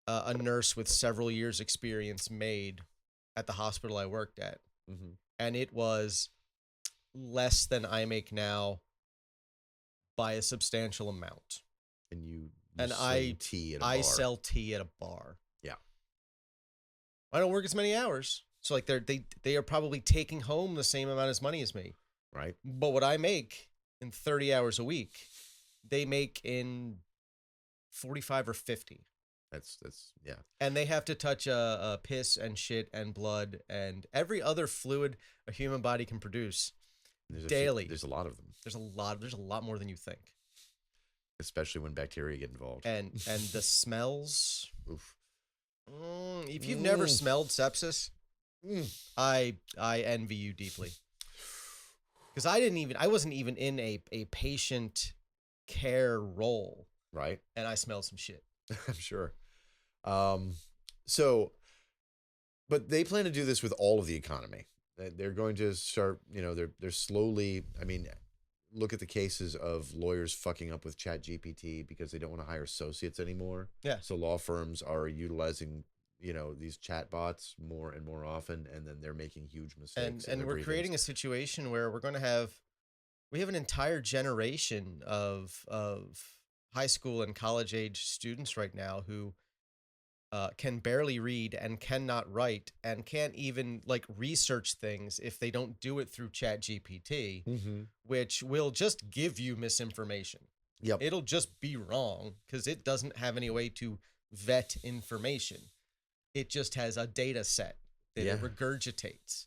a nurse with several years experience made at the hospital I worked at. And it was less than I make now by a substantial amount. And you I tea at a bar. sell tea at a bar. Yeah. I don't work as many hours. So like they are probably taking home the same amount of money as me. Right. But what I make in 30 hours a week, they make in 45 or 50. That's yeah. And they have to touch piss and shit and blood and every other fluid a human body can produce daily. There's a lot of them. There's a lot more than you think. Especially when bacteria get involved. And the smells. Oof. If you've never smelled sepsis, I envy you deeply. Because I wasn't even in a patient care role. Right. And I smelled some shit. I'm sure. But they plan to do this with all of the economy. They're going to start, they're slowly, look at the cases of lawyers fucking up with ChatGPT because they don't want to hire associates anymore. Yeah. So law firms are utilizing, these chatbots more and more often, and then they're making huge mistakes. And we're creating a situation where we have an entire generation of high school and college age students right now who can barely read and cannot write and can't even like research things if they don't do it through ChatGPT, which will just give you misinformation. Yep. It'll just be wrong because it doesn't have any way to vet information. It just has a data set that it regurgitates.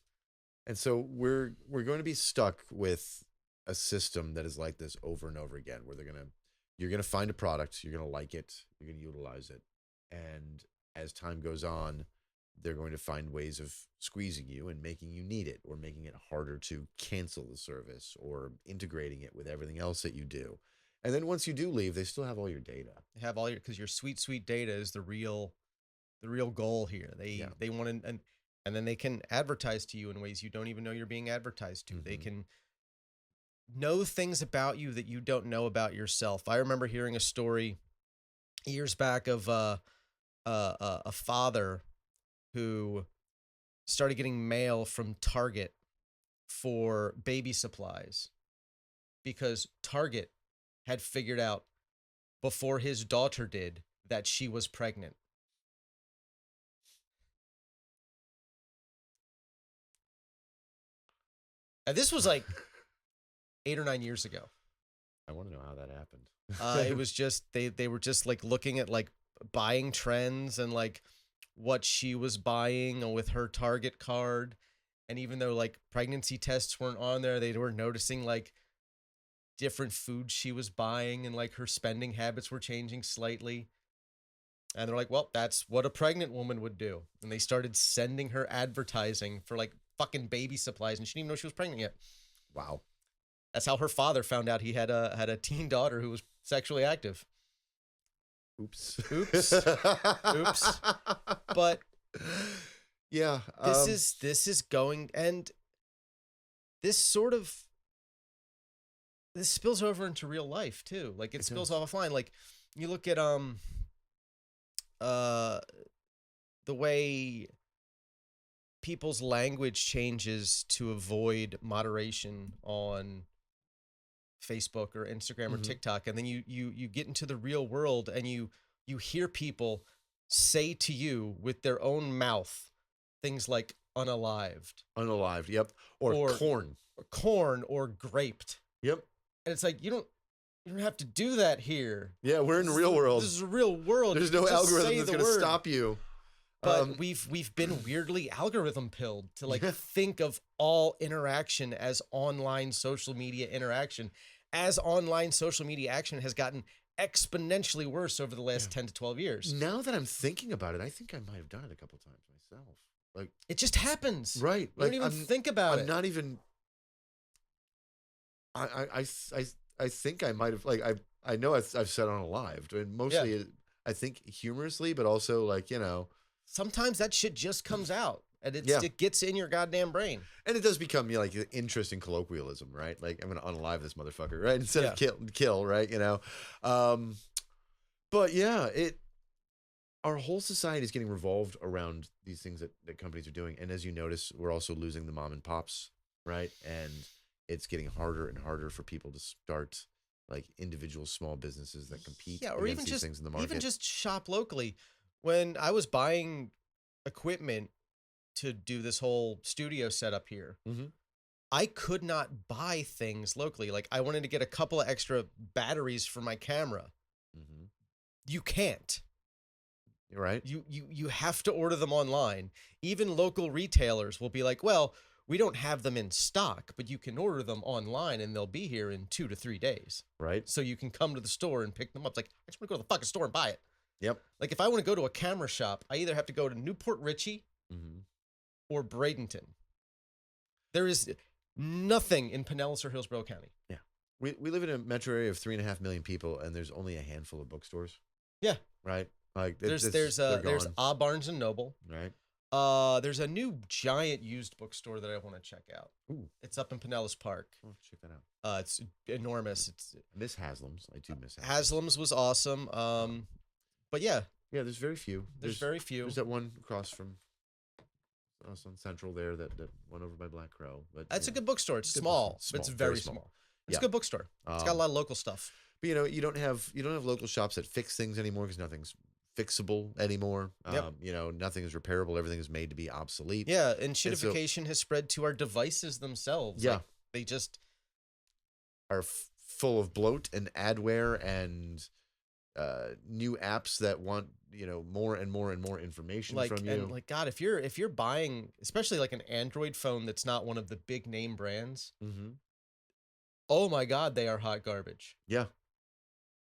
And so we're going to be stuck with a system that is like this over and over again, where you're going to find a product, you're going to like it, you're going to utilize it. And as time goes on, they're going to find ways of squeezing you and making you need it, or making it harder to cancel the service, or integrating it with everything else that you do. And then once you do leave, they still have all your data. They have all because your sweet data is the real goal here. They want to, and then they can advertise to you in ways you don't even know you're being advertised to. They can know things about you that you don't know about yourself. I remember hearing a story years back of a father who started getting mail from Target for baby supplies because Target had figured out before his daughter did that she was pregnant. And this was like 8 or 9 years ago. I want to know how that happened. It was just they were just like looking at like buying trends and like what she was buying with her Target card. And even though like pregnancy tests weren't on there, they were noticing like different foods she was buying, and like her spending habits were changing slightly. And they're like, well, that's what a pregnant woman would do. And they started sending her advertising for like fucking baby supplies, and she didn't even know she was pregnant yet. Wow. That's how her father found out he had a teen daughter who was sexually active. Oops. But yeah, this is going, and this spills over into real life too. Like it spills offline. Like you look at the way people's language changes to avoid moderation on Facebook or Instagram or TikTok, and then you get into the real world and you hear people say to you with their own mouth things like unalived, yep, or corn, or graped, yep. And it's like you don't have to do that here. Yeah, we're in the real world. This is a real world. There's no algorithm that's going to stop you. But we've been weirdly algorithm pilled to like think of all interaction as online social media interaction, as online social media action has gotten exponentially worse over the last 10 to 12 years. Now that I'm thinking about it, I think I might have done it a couple times myself. Like it just happens. Right. You don't even think about it. I'm not even I think I might have, like, I know I've said unalived, and mostly I think humorously, but also like, you know, Sometimes that shit just comes out and Yeah. it gets in your goddamn brain. and it does become, you know, like an interesting colloquialism, right? Like, I'm going to unalive this motherfucker, right? Instead of kill, right? You know? But yeah, our whole society is getting revolved around these things that companies are doing. And as you notice, we're also losing the mom and pops, right? And it's getting harder and harder for people to start like individual small businesses that compete Yeah, or against even these just things in the market. even just shop locally. When I was buying equipment to do this whole studio setup here, Mhm. I could not buy things locally. Like I wanted to get a couple of extra batteries for my camera. Mhm. You can't. You're right. You have to order them online. Even local retailers will be like, "Well, we don't have them in stock, but you can order them online and they'll be here in 2 to 3 days." Right. So you can come to the store and pick them up. It's like, I just want to go to the fucking store and buy it. Yep. Like if I want to go to a camera shop, I either have to go to Newport Richie Mhm. or Bradenton. There is nothing in Pinellas or Hillsborough County. Yeah. We live in a metro area of 3.5 million people, and there's only a handful of bookstores. Yeah. Right. Like There's they're gone, A Barnes and Noble. right. There's a new giant used bookstore that I want to check out. Ooh. It's up in Pinellas Park. Oh, check that out. It's enormous. It's I miss Haslam's. I do miss Haslam's. Haslam's was awesome. But yeah, Yeah, there's very few. there's very few. There's that one across from us on Central there that went over by Black Crow. But That's you a know, good bookstore. It's good small, bookstore. but it's Small, very very small. small. It's Yeah. a good bookstore. It's got a lot of local stuff. But you know, you don't have local shops that fix things anymore because nothing's fixable anymore. Yep. You know, nothing is repairable. Everything is made to be obsolete. Yeah, and shittification has spread to our devices themselves. Yeah. Like, they just Are full of bloat and adware and new apps that want, you know, more and more and more information like from you. and like God, if you're buying, especially like an Android phone that's not one of the big name brands, Mm-hmm. oh my God, they are hot garbage. Yeah.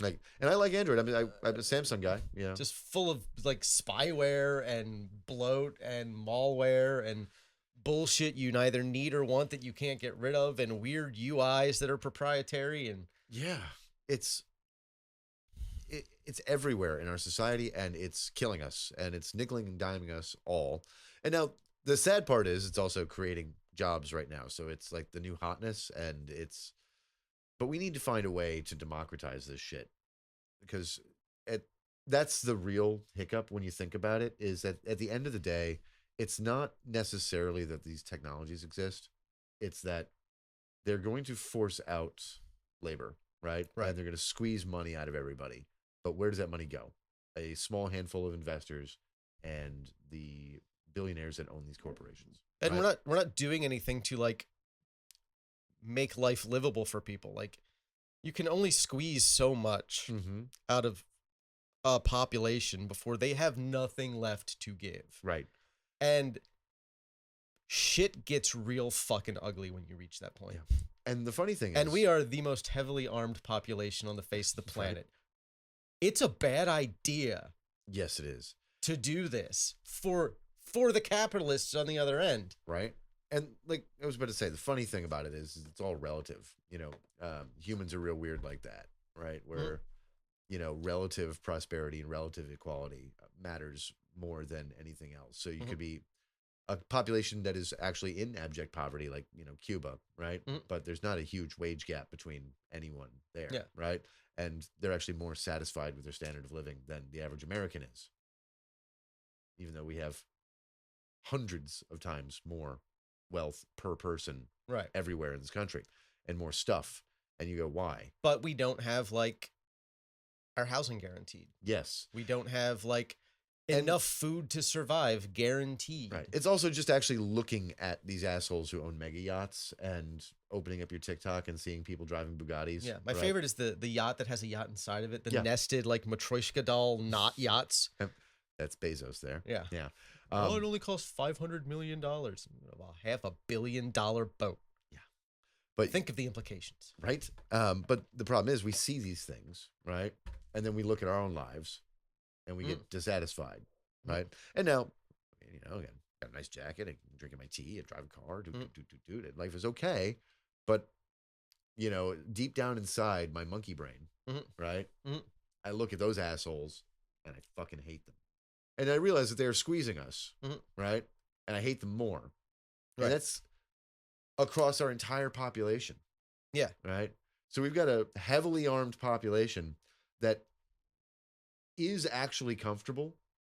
Like, and I like Android. I mean, I'm a Samsung guy. You know. Just full of like spyware and bloat and malware and bullshit you neither need or want that you can't get rid of, and weird UIs that are proprietary. And Yeah, it's everywhere in our society, and it's killing us, and it's nickeling and diming us all. And now the sad part is it's also creating jobs right now. So it's like the new hotness, and but we need to find a way to democratize this shit, because that's the real hiccup when you think about it, is that at the end of the day, it's not necessarily that these technologies exist. It's that they're going to force out labor, right? Right. And they're going to squeeze money out of everybody. But where does that money go? A small handful of investors and the billionaires that own these corporations. and right? we're not doing anything to like make life livable for people. Like you can only squeeze so much Mm-hmm. out of a population before they have nothing left to give. Right. And shit gets real fucking ugly when you reach that point. Yeah. And the funny thing is, And we are the most heavily armed population on the face of the Right. planet. It's a bad idea yes, it is. to do this for the capitalists on the other end. Right. And like I was about to say, the funny thing about it is it's all relative. You know, humans are real weird like that, right? Where, you know, relative prosperity and relative equality matters more than anything else. So you could be a population that is actually in abject poverty, like, you know, Cuba, right? But there's not a huge wage gap between anyone there, Yeah. right? And they're actually more satisfied with their standard of living than the average American is, even though we have hundreds of times more wealth per person Right. everywhere in this country and more stuff. And you go, why? But we don't have like our housing guaranteed. Yes. We don't have like enough food to survive guaranteed. Right. It's also just actually looking at these assholes who own mega yachts and opening up your TikTok and seeing people driving Bugattis. Yeah. My right? favorite is the yacht that has a yacht inside of it. The Yeah. nested like Matryoshka doll knot yachts. That's Bezos there. Yeah. Yeah. Oh, it only costs $500 million. About $500 million boat. But Think of the implications. right. But the problem is we see these things, right? And then we look at our own lives and we get dissatisfied, right? And now, you know, again, got a nice jacket, I'm drinking my tea, I drive a car, life is okay. But, you know, deep down inside my monkey brain, right? I look at those assholes and I fucking hate them. And I realize that they're squeezing us, Mhm. right? And I hate them more. Right. And that's across our entire population. Yeah. Right? So we've got a heavily armed population that is actually comfortable,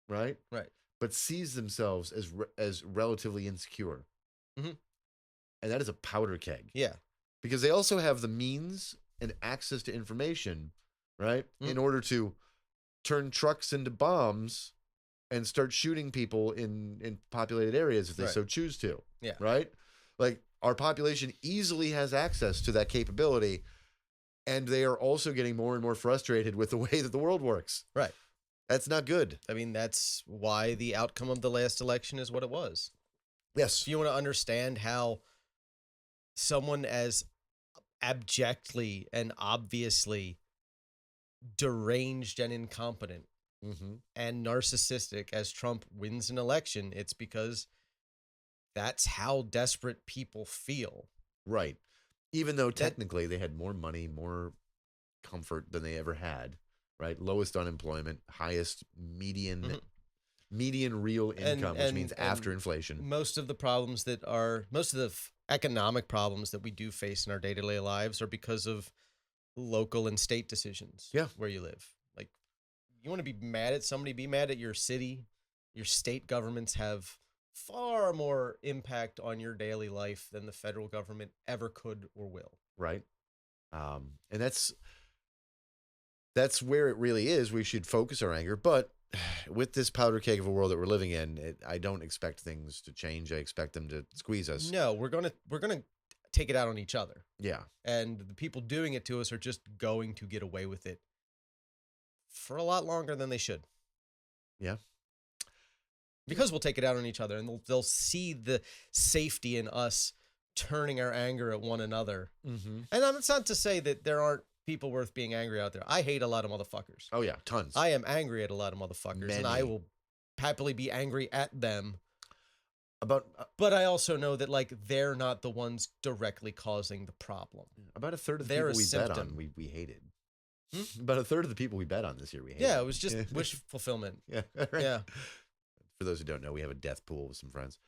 right? Right. But sees themselves as relatively insecure. Mhm. And that is a powder keg. Yeah. Because they also have the means and access to information, right? Mm. In order to turn trucks into bombs and start shooting people in populated areas if they Right. so choose to. Yeah. Right? Like our population easily has access to that capability, and they are also getting more and more frustrated with the way that the world works. Right. That's not good. I mean, that's why the outcome of the last election is what it was. Yes. If you want to understand how someone as abjectly and obviously deranged and incompetent Mm-hmm. and narcissistic as Trump wins an election, it's because that's how desperate people feel. Right. Even though technically they had more money, more comfort than they ever had, right? Lowest unemployment, highest median Mhm. median real income, which means after and inflation. most of the problems that are most of the economic problems that we do face in our day-to-day lives are because of local and state decisions. Yeah. Where you live. Like, you want to be mad at somebody, be mad at your city. Your state governments have far more impact on your daily life than the federal government ever could or will. Right. And that's where it really is. We should focus our anger, but with this powder keg of a world that we're living in, I don't expect things to change. I expect them to squeeze us. No, we're gonna take it out on each other, Yeah. and the people doing it to us are just going to get away with it for a lot longer than they should. Yeah. Because we'll take it out on each other, and they'll see the safety in us turning our anger at one another. Mm-hmm. And it's not to say that there aren't people worth being angry out there. I hate a lot of motherfuckers. Oh yeah, tons. I am angry at a lot of motherfuckers, and I Many. will happily be angry at them. About But I also know that, like, they're not the ones directly causing the problem. about a third of the They're people a we bet symptom. on, we hated. About a third of the people we bet on this year we hated. Yeah, it was just wish fulfillment. Yeah. Right. Yeah. For those who don't know, we have a death pool with some friends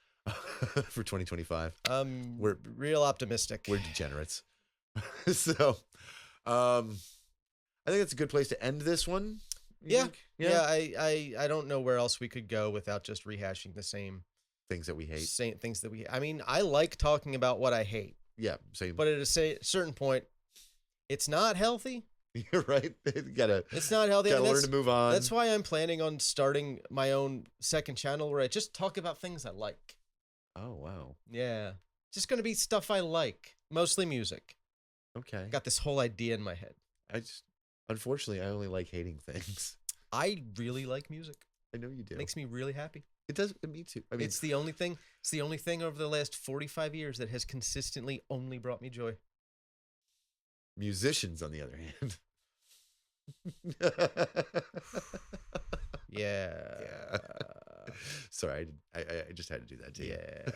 for 2025. We're real optimistic. We're degenerates. So, I think that's a good place to end this one. You Yeah. think? Yeah, I don't know where else we could go without just rehashing the same Things that we hate. things that I mean, I like talking about what I hate, Yeah. Same. but at a certain point, it's not healthy. You're right. You gotta It's not healthy. gotta and learn to move on. That's why I'm planning on starting my own second channel where I just talk about things I like. Oh wow. Yeah. Just going to be stuff I like, mostly music. Okay. I got this whole idea in my head. Unfortunately, I only like hating things. I really like music. I know you do. It makes me really happy. It does. Me too. I mean, It's the only thing over the last 45 years that has consistently only brought me joy. musicians, on the other hand. Yeah. Yeah. Sorry, I just had to do that to you. Yeah.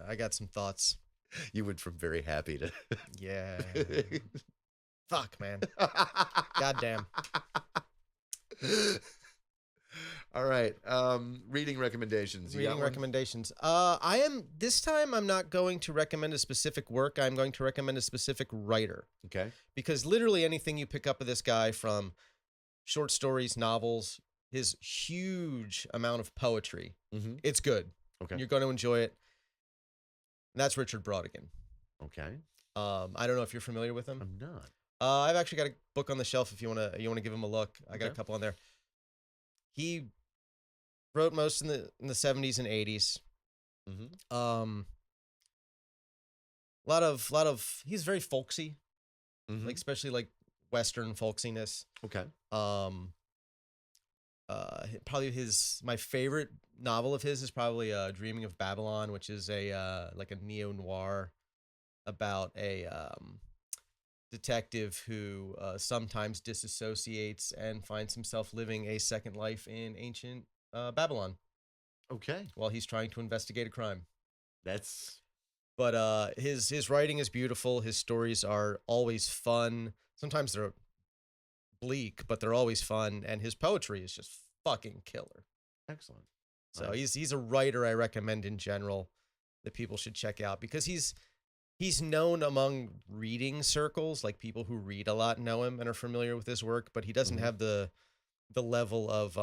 I got some thoughts. You went from very happy to Yeah. Fuck, man. Goddamn. All right. Reading recommendations. You got Reading one? recommendations. This time I'm not going to recommend a specific work. I'm going to recommend a specific writer. Okay. Because literally anything you pick up of this guy, from short stories, novels, his huge amount of poetry, Mm-hmm. it's good. Okay. You're going to enjoy it. And that's Richard Brautigan. Okay. I don't know if you're familiar with him. I'm not. I've actually got a book on the shelf if you want to give him a look. I got a Okay. couple on there. He wrote most in the 70s and 80s. Mm-hmm. A lot of he's very folksy, Mm-hmm. like especially like Western folksiness. Okay. Probably my favorite novel of his is probably Dreaming of Babylon, which is a like a neo-noir about a detective who sometimes disassociates and finds himself living a second life in ancient Babylon Okay. while he's trying to investigate a crime. That's But his writing is beautiful. His stories are always fun. Sometimes they're bleak, but they're always fun. And his poetry is just fucking killer. Excellent. So Nice. he's a writer I recommend in general that people should check out because he's known among reading circles, like people who read a lot know him and are familiar with his work, but he doesn't Mhm. have the level of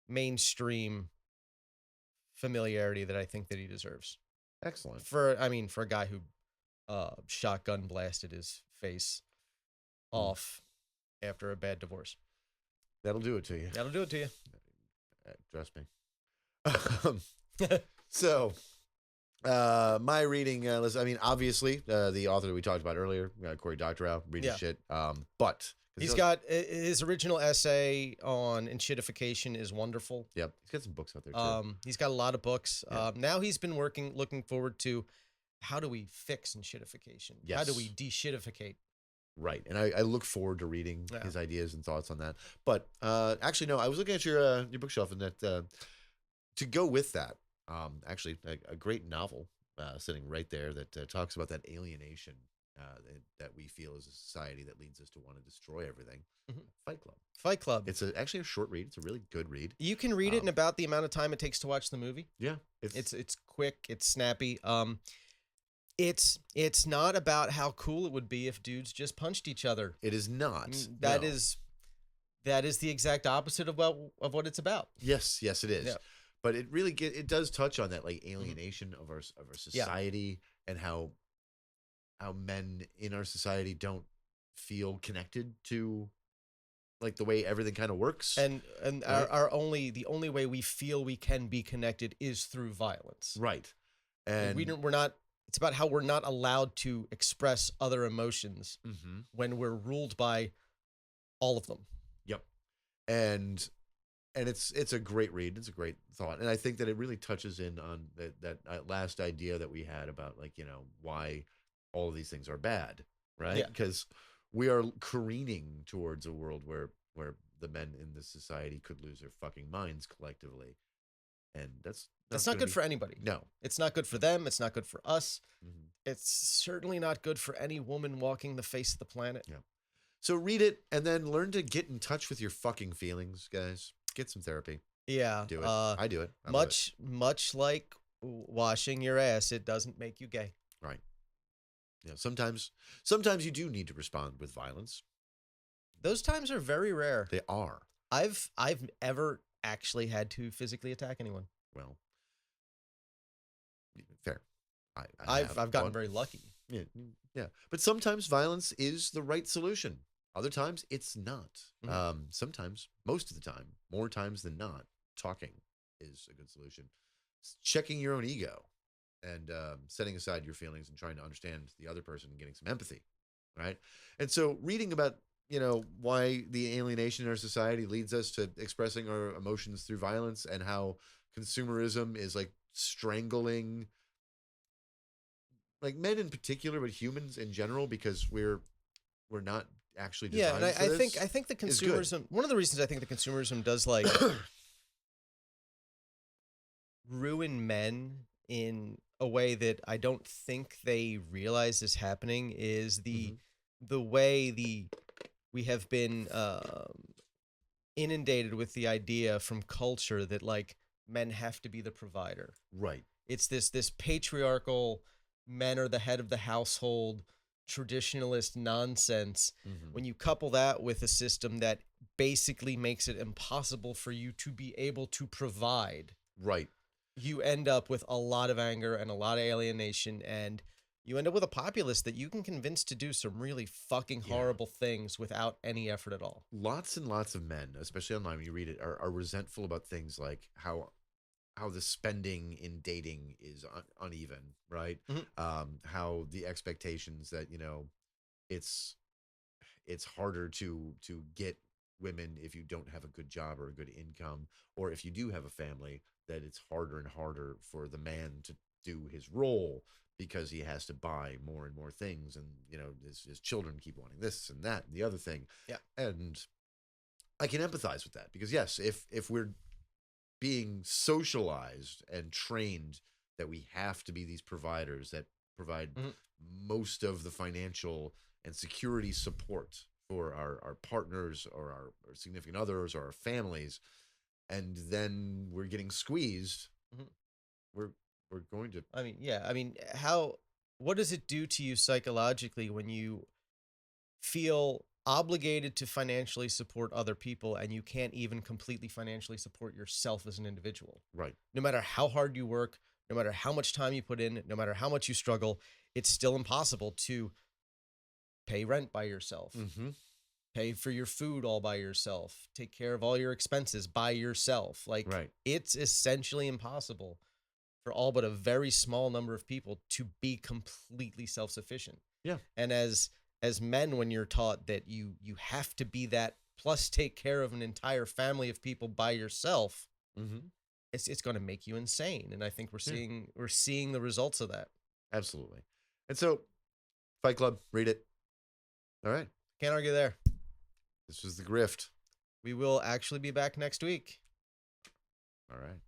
mainstream familiarity that I think that he deserves. Excellent. For a guy who shotgun blasted his face off after a bad divorce. That'll do it to you. That'll do it to you. Trust me. So, my reading list, I mean, obviously, the author that we talked about earlier, Cory Doctorow, read his shit. But he's got his original essay on Ensh ttification is wonderful. Yep, he's got some books out there too. He's got a lot of books. Yeah. Now he's been looking forward to how do we fix Ensh ttification? How do Yes. we de-shittificate? Right, and I look forward to reading Yeah. his ideas and thoughts on that. But actually, no, I was looking at your bookshelf, and that to go with that, actually, a great novel sitting right there that talks about that alienation that we feel as a society that leads us to want to destroy everything. Mhm. Fight Club. Fight Club. It's actually a short read. It's a really good read. You can read it in about the amount of time it takes to watch the movie. Yeah, It's quick. It's snappy. It's not about how cool it would be if dudes just punched each other. it is not. That no. is the exact opposite of what it's about. Yes, it is. Yeah. But it really it does touch on that like alienation of our society and how men in our society don't feel connected to like the way everything kind of works. And Right. the only way we feel we can be connected is through violence. Right. And And we're not. It's about how we're not allowed to express other emotions Mhm. when we're ruled by all of them. Yep. And it's a great read. It's a great thought. And I think that it really touches in on that last idea that we had about like, why all of these things are bad, right? Yeah. Because we are careening towards a world where the men in this society could lose their fucking minds collectively. And that's not good for anybody. No. It's not good for them. It's not good for us. Mhm. It's certainly not good for any woman walking the face of the planet. Yeah. So read it and then learn to get in touch with your fucking feelings, guys. Get some therapy. Yeah. Do it. I do it. I love it. Much like washing your ass, it doesn't make you gay. Right. Yeah. Sometimes you do need to respond with violence. Those times are very rare. They are. I've ever actually had to physically attack anyone. Well, fair. I've gotten but- very lucky. Yeah. But sometimes violence is the right solution. Other times it's not. Mhm. Sometimes, most of the time, more times than not, talking is a good solution. Checking your own ego and setting aside your feelings and trying to understand the other person and getting some empathy, right? And so reading about, why the alienation in our society leads us to expressing our emotions through violence and how consumerism is like strangling like men in particular, but humans in general, because we're not actually designed Yeah, and for this. I think the is good. consumerism. One of the reasons I think the consumerism does like ruin men in a way that I don't think they realize is happening is the way we have been inundated with the idea from culture that like men have to be the provider. Right. It's this patriarchal men are the head of the household traditionalist nonsense. When you couple that with a system that basically makes it impossible for you to be able to provide, Right. you end up with a lot of anger and a lot of alienation, and you end up with a populace that you can convince to do some really fucking horrible things without any effort at all. Lots and lots of men, especially online when you read it, are resentful about things like how the spending in dating is uneven, right? How the expectations that it's harder to get women if you don't have a good job or a good income, or if you do have a family, that it's harder and harder for the man to do his role because he has to buy more and more things, and his children keep wanting this and that and the other thing. Yeah. And I can empathize with that because yes, if we're being socialized and trained that we have to be these providers that provide most of the financial and security support for our partners or our significant others or our families, and then we're getting squeezed, Mhm. we're going to I mean, yeah. I mean, what does it do to you psychologically when you feel obligated to financially support other people and you can't even completely financially support yourself as an individual? right. No matter how hard you work, no matter how much time you put in, no matter how much you struggle, it's still impossible to pay rent by yourself, Mm-hmm. pay for your food all by yourself, take care of all your expenses by yourself. Like, Right. it's essentially impossible for all but a very small number of people to be completely self-sufficient. Yeah. And as men, when you're taught that you have to be that plus take care of an entire family of people by yourself, Mm-hmm. it's going to make you insane. And I think Yeah. we're seeing the results of that. Absolutely. And so, Fight Club, read it. All right. Can't argue there. This was the Grift. We will actually be back next week. All right.